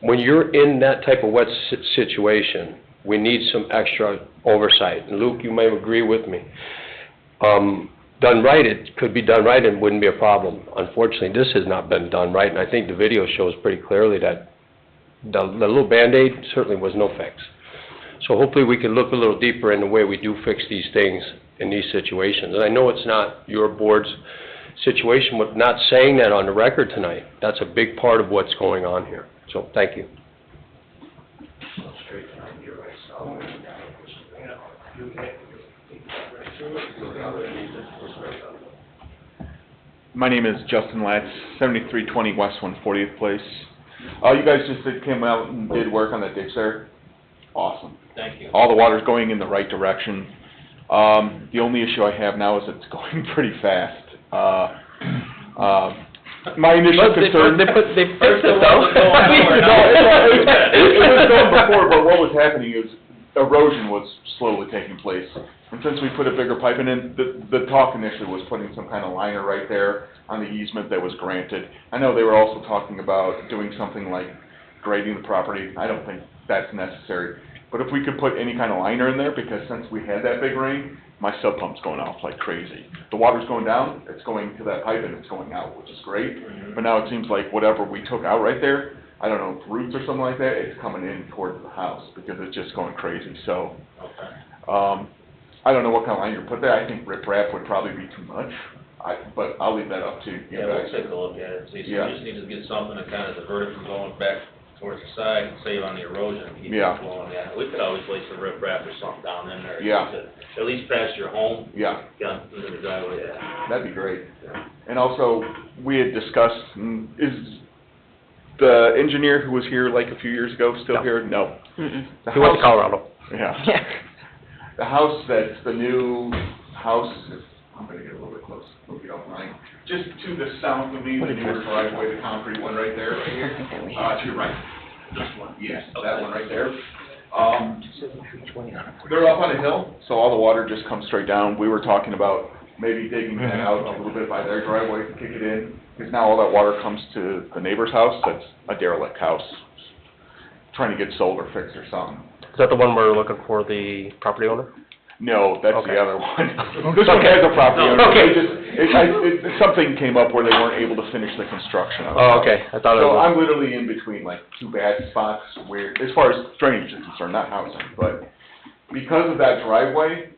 Speaker 15: when you're in that type of wet situation, we need some extra oversight. And Luke, you may agree with me. Done right, it could be done right and wouldn't be a problem. Unfortunately, this has not been done right, and I think the video shows pretty clearly that the little Band-Aid certainly was no fix. So hopefully we can look a little deeper in the way we do fix these things in these situations. And I know it's not your board's situation, but not saying that on the record tonight, that's a big part of what's going on here. So thank you.
Speaker 16: My name is Justin Latz, 7320 West 140th Place. You guys just came out and did work on that ditch there. Awesome.
Speaker 6: Thank you.
Speaker 16: All the water's going in the right direction. The only issue I have now is it's going pretty fast. My initial concern...
Speaker 7: They fixed it though.
Speaker 16: It was going before, but what was happening is erosion was slowly taking place. And since we put a bigger pipe in, the talk initially was putting some kind of liner right there on the easement that was granted. I know they were also talking about doing something like grading the property. I don't think that's necessary. But if we could put any kind of liner in there, because since we had that big rain, my sub pump's going off like crazy. The water's going down, it's going to that pipe and it's going out, which is great. But now it seems like whatever we took out right there, I don't know, roots or something like that, it's coming in towards the house because it's just going crazy. So, I don't know what kind of liner to put there. I think riprap would probably be too much. But I'll leave that up to you guys.
Speaker 6: We'll take a look at it. See, so we just need to get something to kind of divert it from going back towards the side and save on the erosion and keep it flowing. Yeah, we could always lay some riprap or something down in there. At least past your home.
Speaker 16: Yeah.
Speaker 6: Down into the driveway.
Speaker 16: That'd be great. And also, we had discussed, is the engineer who was here like a few years ago still here? No.
Speaker 7: He went to Colorado.
Speaker 16: Yeah. The house that's the new house, I'm going to get a little bit close, if you don't mind. Just to the south of me, the newer driveway, the concrete one right there, right here. To your right. This one? Yes, that one right there. They're up on a hill, so all the water just comes straight down. We were talking about maybe digging that out a little bit by their driveway to kick it in, because now all that water comes to the neighbor's house. That's a derelict house, trying to get sold or fixed or something.
Speaker 7: Is that the one we're looking for the property owner?
Speaker 16: No, that's the other one. This one has a property owner. Okay. Something came up where they weren't able to finish the construction of it.
Speaker 7: Oh, okay. I thought it was...
Speaker 16: So I'm literally in between like two bad spots where, as far as drainage is concerned, not housing, but because of that driveway,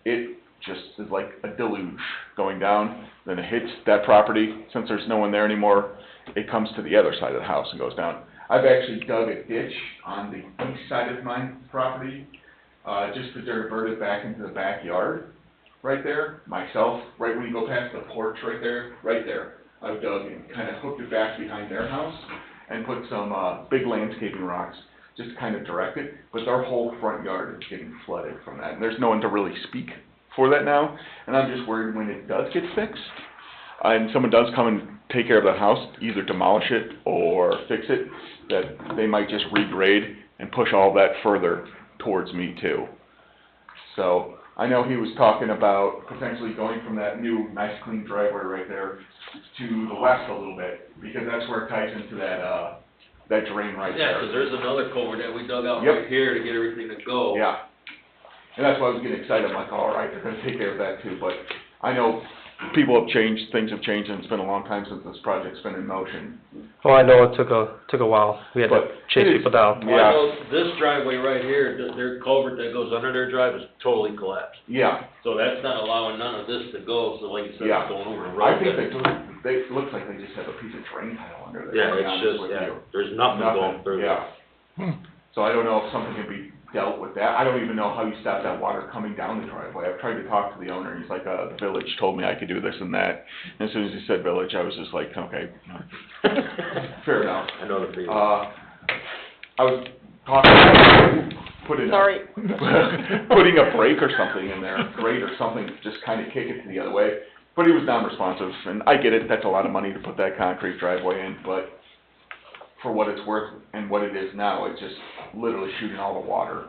Speaker 16: it just is like a deluge going down. Then it hits that property. Since there's no one there anymore, it comes to the other side of the house and goes down. I've actually dug a ditch on the east side of my property. just to divert it back into the backyard, right there, myself, right when you go past the porch right there, I've dug and kind of hooked it back behind their house and put some, big landscaping rocks, just to kind of direct it, but their whole front yard is getting flooded from that, and there's no one to really speak for that now, and I'm just worried when it does get fixed, and someone does come and take care of the house, either demolish it or fix it, that they might just regrade and push all that further towards me too. So, I know he was talking about potentially going from that new nice clean driveway right there to the west a little bit, because that's where it ties into that drain right there.
Speaker 6: Yeah, 'cause there's another culvert that we dug out
Speaker 16: Yep.
Speaker 6: right here to get everything to go.
Speaker 16: Yeah. And that's why I was getting excited, I'm like, all right, they're gonna take care of that too, but I know people have changed, things have changed, and it's been a long time since this project's been in motion.
Speaker 7: Well, I know it took a while. We had to
Speaker 16: But
Speaker 7: chase
Speaker 16: it is-
Speaker 7: people down.
Speaker 6: Well, I know this driveway right here, their culvert that goes under their drive is totally collapsed.
Speaker 16: Yeah,
Speaker 6: So that's not allowing none of this to go, so like you said,
Speaker 16: Yeah.
Speaker 6: it's going over the road.
Speaker 16: I think it looks like they just have a piece of drain tile under there.
Speaker 6: Yeah,
Speaker 16: to be
Speaker 6: it's
Speaker 16: honest
Speaker 6: just,
Speaker 16: with
Speaker 6: yeah,
Speaker 16: you.
Speaker 6: there's nothing going through there.
Speaker 16: Yeah. So I don't know if something can be dealt with that. I don't even know how you stop that water coming down the driveway. I've tried to talk to the owner, he's like, the village told me I could do this and that. And as soon as he said village, I was just like, okay, fair enough.
Speaker 6: I know the feeling.
Speaker 16: I was talking about putting
Speaker 2: Sorry.
Speaker 16: putting a brake or something in there, grate or something, just kind of kick it the other way. But he was non-responsive, and I get it, that's a lot of money to put that concrete driveway in, but for what it's worth and what it is now, it's just literally shooting all the water,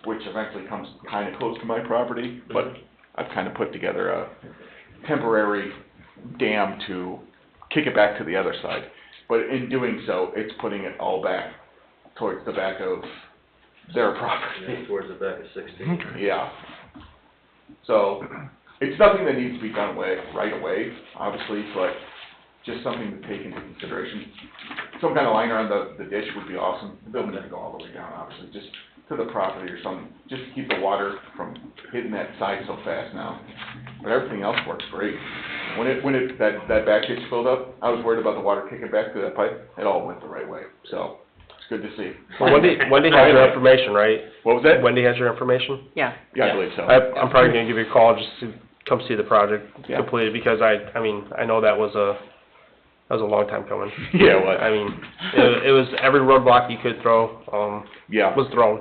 Speaker 16: which eventually comes kind of close to my property, but I've kind of put together a temporary dam to kick it back to the other side. But in doing so, it's putting it all back towards the back of their property.
Speaker 6: Yeah, towards the back of 16.
Speaker 16: Yeah. So, it's nothing that needs to be done right away, obviously, but just something to take into consideration. Some kind of liner on the ditch would be awesome. It doesn't have to go all the way down, obviously, just to the property or something, just to keep the water from hitting that side so fast now. But everything else works great. When that back ditch filled up, I was worried about the water kicking back through that pipe. It all went the right way, so it's good to see.
Speaker 7: Well, Wendy has your information, right?
Speaker 16: What was that?
Speaker 7: Wendy has your information?
Speaker 2: Yeah.
Speaker 16: Yeah, I believe so.
Speaker 7: I'm probably gonna give you a call just to come see the project
Speaker 16: Yeah.
Speaker 7: completed, because I mean, I know that was a long time coming.
Speaker 16: Yeah, it was.
Speaker 7: I mean, it was every roadblock you could throw,
Speaker 16: Yeah.
Speaker 7: was thrown.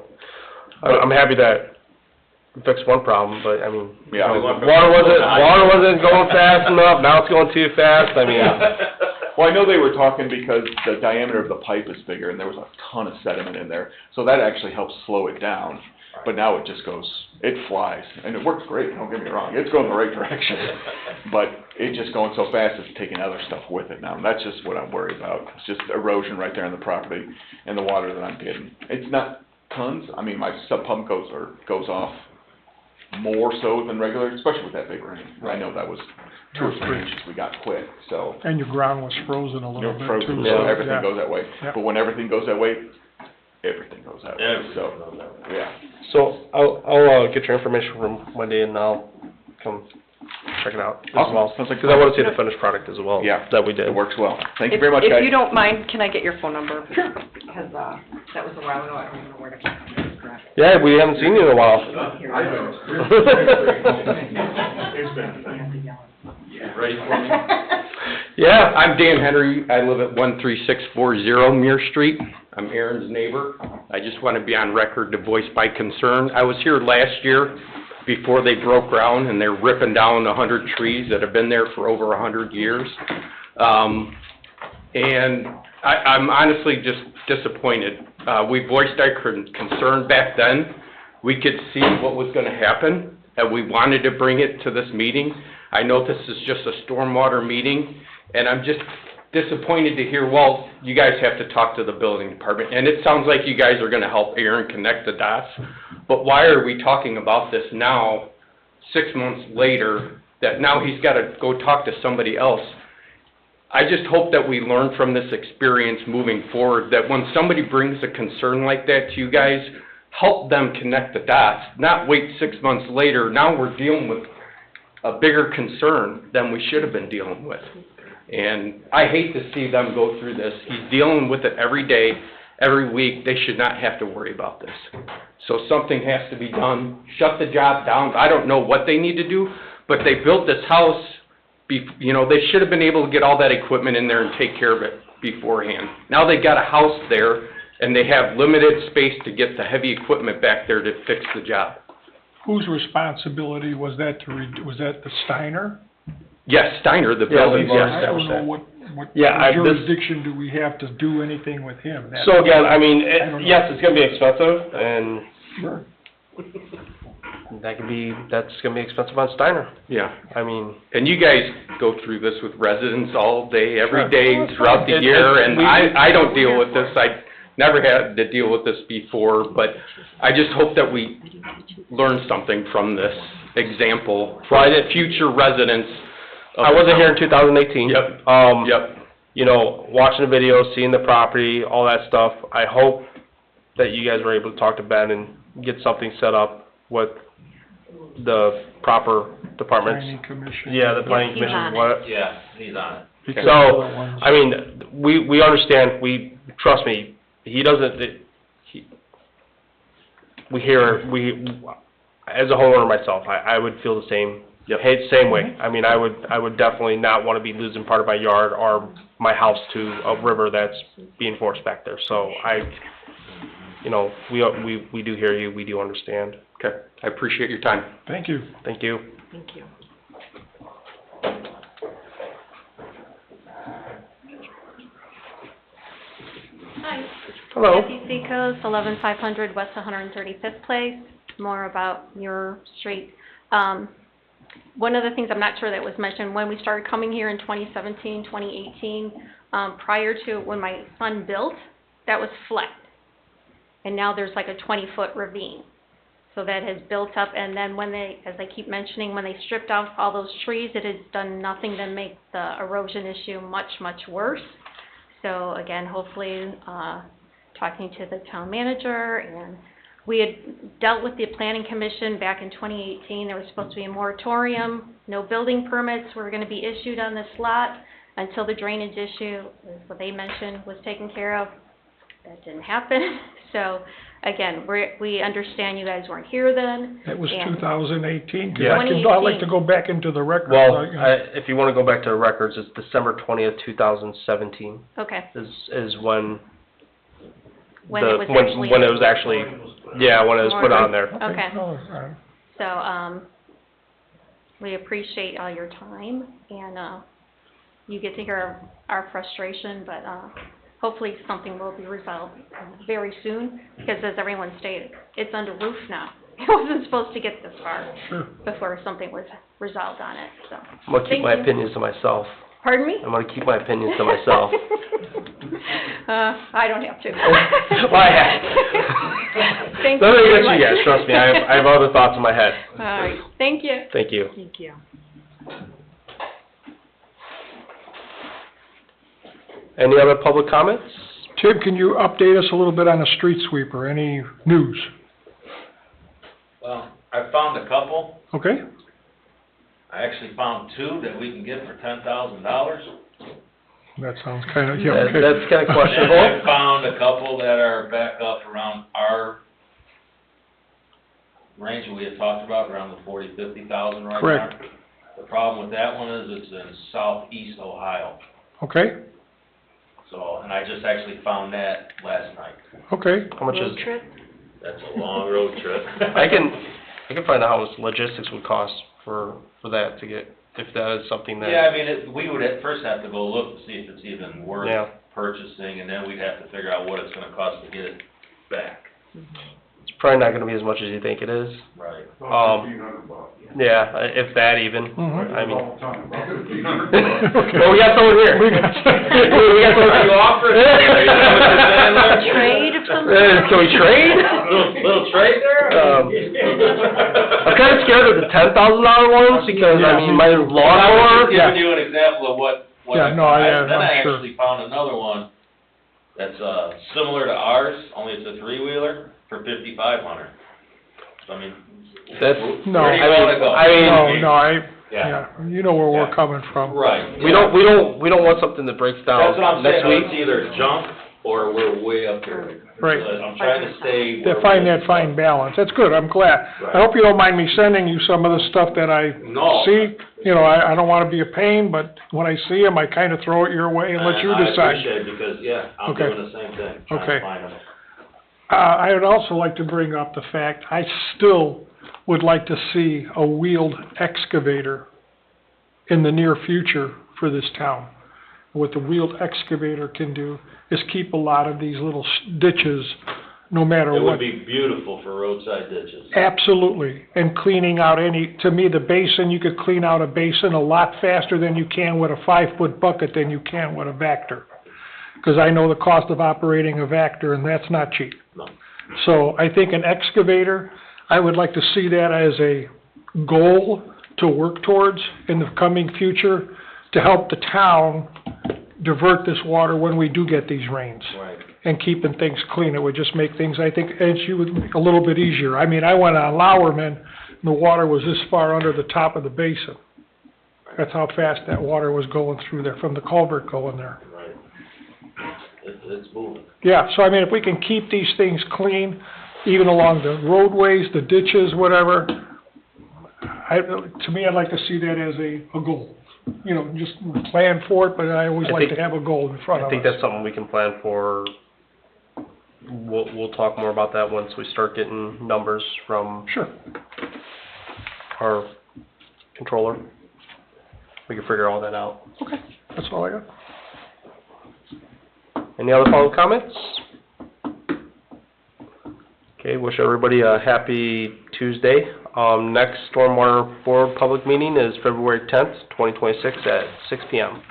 Speaker 7: I'm happy that we fixed one problem, but I mean,
Speaker 16: Yeah.
Speaker 7: water wasn't going fast enough, now it's going too fast, I mean.
Speaker 16: Well, I know they were talking because the diameter of the pipe is bigger and there was a ton of sediment in there, so that actually helps slow it down. But now it just goes, it flies, and it works great, don't get me wrong, it's going the right direction. But it's just going so fast, it's taking other stuff with it now, and that's just what I'm worried about. It's just erosion right there on the property and the water that I'm getting. It's not tons, I mean, my sub pump goes off more so than regular, especially with that big rain. I know that was 2 or 3 inches we got quick, so.
Speaker 4: And your ground was frozen a little bit
Speaker 16: Frozen,
Speaker 4: too.
Speaker 16: so
Speaker 4: so,
Speaker 16: everything
Speaker 4: yeah.
Speaker 16: goes that way.
Speaker 4: Yeah.
Speaker 16: But when everything goes that way, everything goes that way,
Speaker 6: Everything
Speaker 16: so,
Speaker 6: goes that way.
Speaker 16: yeah.
Speaker 7: So I'll get your information from Wendy and I'll come check it out as
Speaker 16: Awesome.
Speaker 7: well.
Speaker 16: Sounds like
Speaker 7: Because I want to see the finished product as well.
Speaker 16: Yeah.
Speaker 7: That we did.
Speaker 16: It works well. Thank you very much, guys.
Speaker 2: If you don't mind, can I get your phone number? Sure. Because, that was a while ago, I don't even know where to find it.
Speaker 7: Yeah, we haven't seen you in a while.
Speaker 6: Ready for me?
Speaker 7: Yeah.
Speaker 17: I'm Dan Henry. I live at 13640 Muir Street. I'm Aaron's neighbor. I just want to be on record to voice my concern. I was here last year before they broke ground, and they're ripping down 100 trees that have been there for over 100 years. And I'm honestly just disappointed. We voiced our concern back then. We could see what was going to happen, and we wanted to bring it to this meeting. I know this is just a stormwater meeting, and I'm just disappointed to hear, well, you guys have to talk to the building department. And it sounds like you guys are going to help Aaron connect the dots. But why are we talking about this now, 6 months later, that now he's got to go talk to somebody else? I just hope that we learn from this experience moving forward, that when somebody brings a concern like that to you guys, help them connect the dots, not wait 6 months later. Now we're dealing with a bigger concern than we should have been dealing with. And I hate to see them go through this. He's dealing with it every day, every week, they should not have to worry about this. So something has to be done, shut the job down, I don't know what they need to do, but they built this house, you know, they should have been able to get all that equipment in there and take care of it beforehand. Now they got a house there, and they have limited space to get the heavy equipment back there to fix the job.
Speaker 4: Whose responsibility was that was that the Steiner?
Speaker 17: Yes, Steiner, the
Speaker 7: Yeah,
Speaker 17: building,
Speaker 7: we've
Speaker 17: yes.
Speaker 4: I don't know what
Speaker 7: Yeah,
Speaker 4: jurisdiction do we have to do anything with him? That-
Speaker 7: So again, I mean,
Speaker 4: I don't know.
Speaker 7: yes, it's gonna be expensive, and
Speaker 4: Sure.
Speaker 7: that's gonna be expensive on Steiner.
Speaker 17: Yeah.
Speaker 7: I mean,
Speaker 17: And you guys go through this with residents all day, every
Speaker 7: Sure.
Speaker 17: day,
Speaker 7: Well, it's
Speaker 17: throughout
Speaker 7: fine.
Speaker 17: the
Speaker 7: It-
Speaker 17: year,
Speaker 7: it-
Speaker 17: and
Speaker 7: we-
Speaker 17: I don't deal with this, I never had to deal with this before, but I just hope that we learn something from this example for the future residents. of
Speaker 7: I
Speaker 17: the
Speaker 7: wasn't here in
Speaker 17: town.
Speaker 7: 2018.
Speaker 17: Yep.
Speaker 7: Yep. You know, watching the video, seeing the property, all that stuff, I hope that you guys were able to talk to Ben and get something set up with the proper departments.
Speaker 4: Planning commission.
Speaker 7: Yeah, the planning
Speaker 11: He's on
Speaker 7: commission,
Speaker 11: it.
Speaker 7: what,
Speaker 6: Yeah, he's on it.
Speaker 7: so, I mean, we understand, trust me, he doesn't, as a homeowner myself, I would feel the same, same way. I mean, I would definitely not wanna be losing part of my yard or my house to a river that's being forced back there, so you know, we do hear you, we do understand.
Speaker 17: Okay, I appreciate your time.
Speaker 4: Thank you.
Speaker 7: Thank you.
Speaker 11: Thank you.
Speaker 12: Hi.
Speaker 7: Hello.
Speaker 12: Kathy Seacos, 11500 West 135th Place. More about your street. One of the things I'm not sure that was mentioned, when we started coming here in 2017, 2018, prior to when my son built, that was flat. And now there's like a 20-foot ravine. So that has built up, and then when they, as I keep mentioning, when they stripped off all those trees, it has done nothing to make the erosion issue much, much worse. So again, hopefully, talking to the town manager, and we had dealt with the planning commission back in 2018. There was supposed to be a moratorium, no building permits were going to be issued on this lot until the drainage issue, is what they mentioned, was taken care of. That didn't happen. So again, we understand you guys weren't here then.
Speaker 4: It was
Speaker 12: and-
Speaker 4: 2018, 'cause
Speaker 7: Yeah.
Speaker 4: I'd like to go back into the records.
Speaker 7: Well, if you wanna go back to the records, it's December 20th, 2017
Speaker 12: Okay,
Speaker 7: is when
Speaker 12: when it was actually.
Speaker 7: when it was actually, yeah, when it was put on there.
Speaker 12: Okay.
Speaker 4: Oh, all right.
Speaker 12: So, we appreciate all your time, and, you get to hear our frustration, but, hopefully something will be resolved very soon, because as everyone stated, it's under roof now. It wasn't supposed to get this far before something was resolved on it, so.
Speaker 7: I'm gonna keep
Speaker 12: Thank
Speaker 7: my
Speaker 12: you.
Speaker 7: opinions to myself.
Speaker 12: Pardon me?
Speaker 7: I'm gonna keep my opinions to myself.
Speaker 12: I don't have to.
Speaker 7: Well, I have.
Speaker 12: Thank you
Speaker 7: Nothing
Speaker 12: very
Speaker 7: against you guys,
Speaker 12: much.
Speaker 7: trust me, I have other thoughts in my head.
Speaker 12: All right, thank you.
Speaker 7: Thank you.
Speaker 11: Thank you.
Speaker 7: Any other public comments?
Speaker 4: Tim, can you update us a little bit on the street sweeper? Any news?
Speaker 6: Well, I found a couple.
Speaker 4: Okay?
Speaker 6: I actually found two that we can get for $10,000.
Speaker 4: That sounds kind of, yeah,
Speaker 7: That-
Speaker 4: okay.
Speaker 7: that's kinda
Speaker 6: And
Speaker 7: questionable.
Speaker 6: I found a couple that are back up around our range we had talked about, around the 40,000-50,000 right now.
Speaker 4: Correct.
Speaker 6: The problem with that one is it's in southeast Ohio.
Speaker 4: Okay,
Speaker 6: So, and I just actually found that last night.
Speaker 4: okay.
Speaker 7: How much is,
Speaker 11: Road trip?
Speaker 6: That's a long road trip.
Speaker 7: I can find out how much logistics would cost for that to get, if that is something that.
Speaker 6: Yeah, I mean, we would at first have to go look to see if it's even worth
Speaker 7: Yeah.
Speaker 6: purchasing, and then we'd have to figure out what it's gonna cost to get it back.
Speaker 7: It's probably not gonna be as much as you think it is.
Speaker 6: Right.
Speaker 10: $1,500.
Speaker 7: Yeah, if that even,
Speaker 4: Mhm.
Speaker 7: I mean.
Speaker 10: All the time, about $1,500.
Speaker 7: Well, we got someone here.
Speaker 4: We got-
Speaker 7: We got someone.
Speaker 6: Are you offering? Is that what you're saying there?
Speaker 11: Trade of some
Speaker 7: Can we trade?
Speaker 6: Little trade there?
Speaker 7: I'm kinda scared of the $10,000 ones, because, I mean, my
Speaker 6: I was
Speaker 7: lawnmower,
Speaker 6: just giving you an example of what
Speaker 4: Yeah, no,
Speaker 6: then I
Speaker 4: I'm sure.
Speaker 6: actually found another one that's, similar to ours, only it's a three-wheeler for $5,500. So, I mean,
Speaker 7: that's,
Speaker 4: No,
Speaker 6: where do you wanna go?
Speaker 4: yeah, you know where we're coming from.
Speaker 6: Right.
Speaker 7: we don't want something that breaks down
Speaker 6: That's what I'm
Speaker 7: next
Speaker 6: saying,
Speaker 7: week.
Speaker 6: it's either junk or we're way up here.
Speaker 4: Right.
Speaker 6: I'm trying to stay.
Speaker 4: To find that fine balance, that's good, I'm glad. I hope you don't mind me sending you some of the stuff that I
Speaker 6: No.
Speaker 4: see. You know, I don't wanna be a pain, but when I see them, I kinda throw it your way and let you decide.
Speaker 6: I appreciate it, because, yeah, I'm
Speaker 4: Okay.
Speaker 6: doing the same thing, trying
Speaker 4: Okay.
Speaker 6: to find them.
Speaker 4: I would also like to bring up the fact, I still would like to see a wheeled excavator in the near future for this town. What the wheeled excavator can do is keep a lot of these little ditches, no matter
Speaker 6: It
Speaker 4: what.
Speaker 6: would be beautiful for roadside ditches.
Speaker 4: Absolutely, and cleaning out to me, the basin, you could clean out a basin a lot faster than you can with a 5-foot bucket than you can with a Vector. Because I know the cost of operating a Vector, and that's not cheap.
Speaker 6: No.
Speaker 4: So I think an excavator, I would like to see that as a goal to work towards in the coming future to help the town divert this water when we do get these rains.
Speaker 6: Right.
Speaker 4: And keeping things clean, it would just make things, I think, a little bit easier. I mean, I went on Lowerman, and the water was this far under the top of the basin. That's how fast that water was going through there, from the culvert going there.
Speaker 6: Right. It's moving.
Speaker 4: Yeah, so I mean, if we can keep these things clean, even along the roadways, the ditches, whatever, to me, I'd like to see that as a goal. You know, just plan for it, but I always like to have a goal in front of us.
Speaker 7: I think that's something we can plan for. We'll talk more about that once we start getting numbers from
Speaker 4: Sure.
Speaker 7: our controller. We can figure all that out.
Speaker 4: Okay, that's all I got.
Speaker 7: Any other follow-up comments? Okay, wish everybody a happy Tuesday. Next Stormwater Board public meeting is February 10th, 2026 at 6 p.m.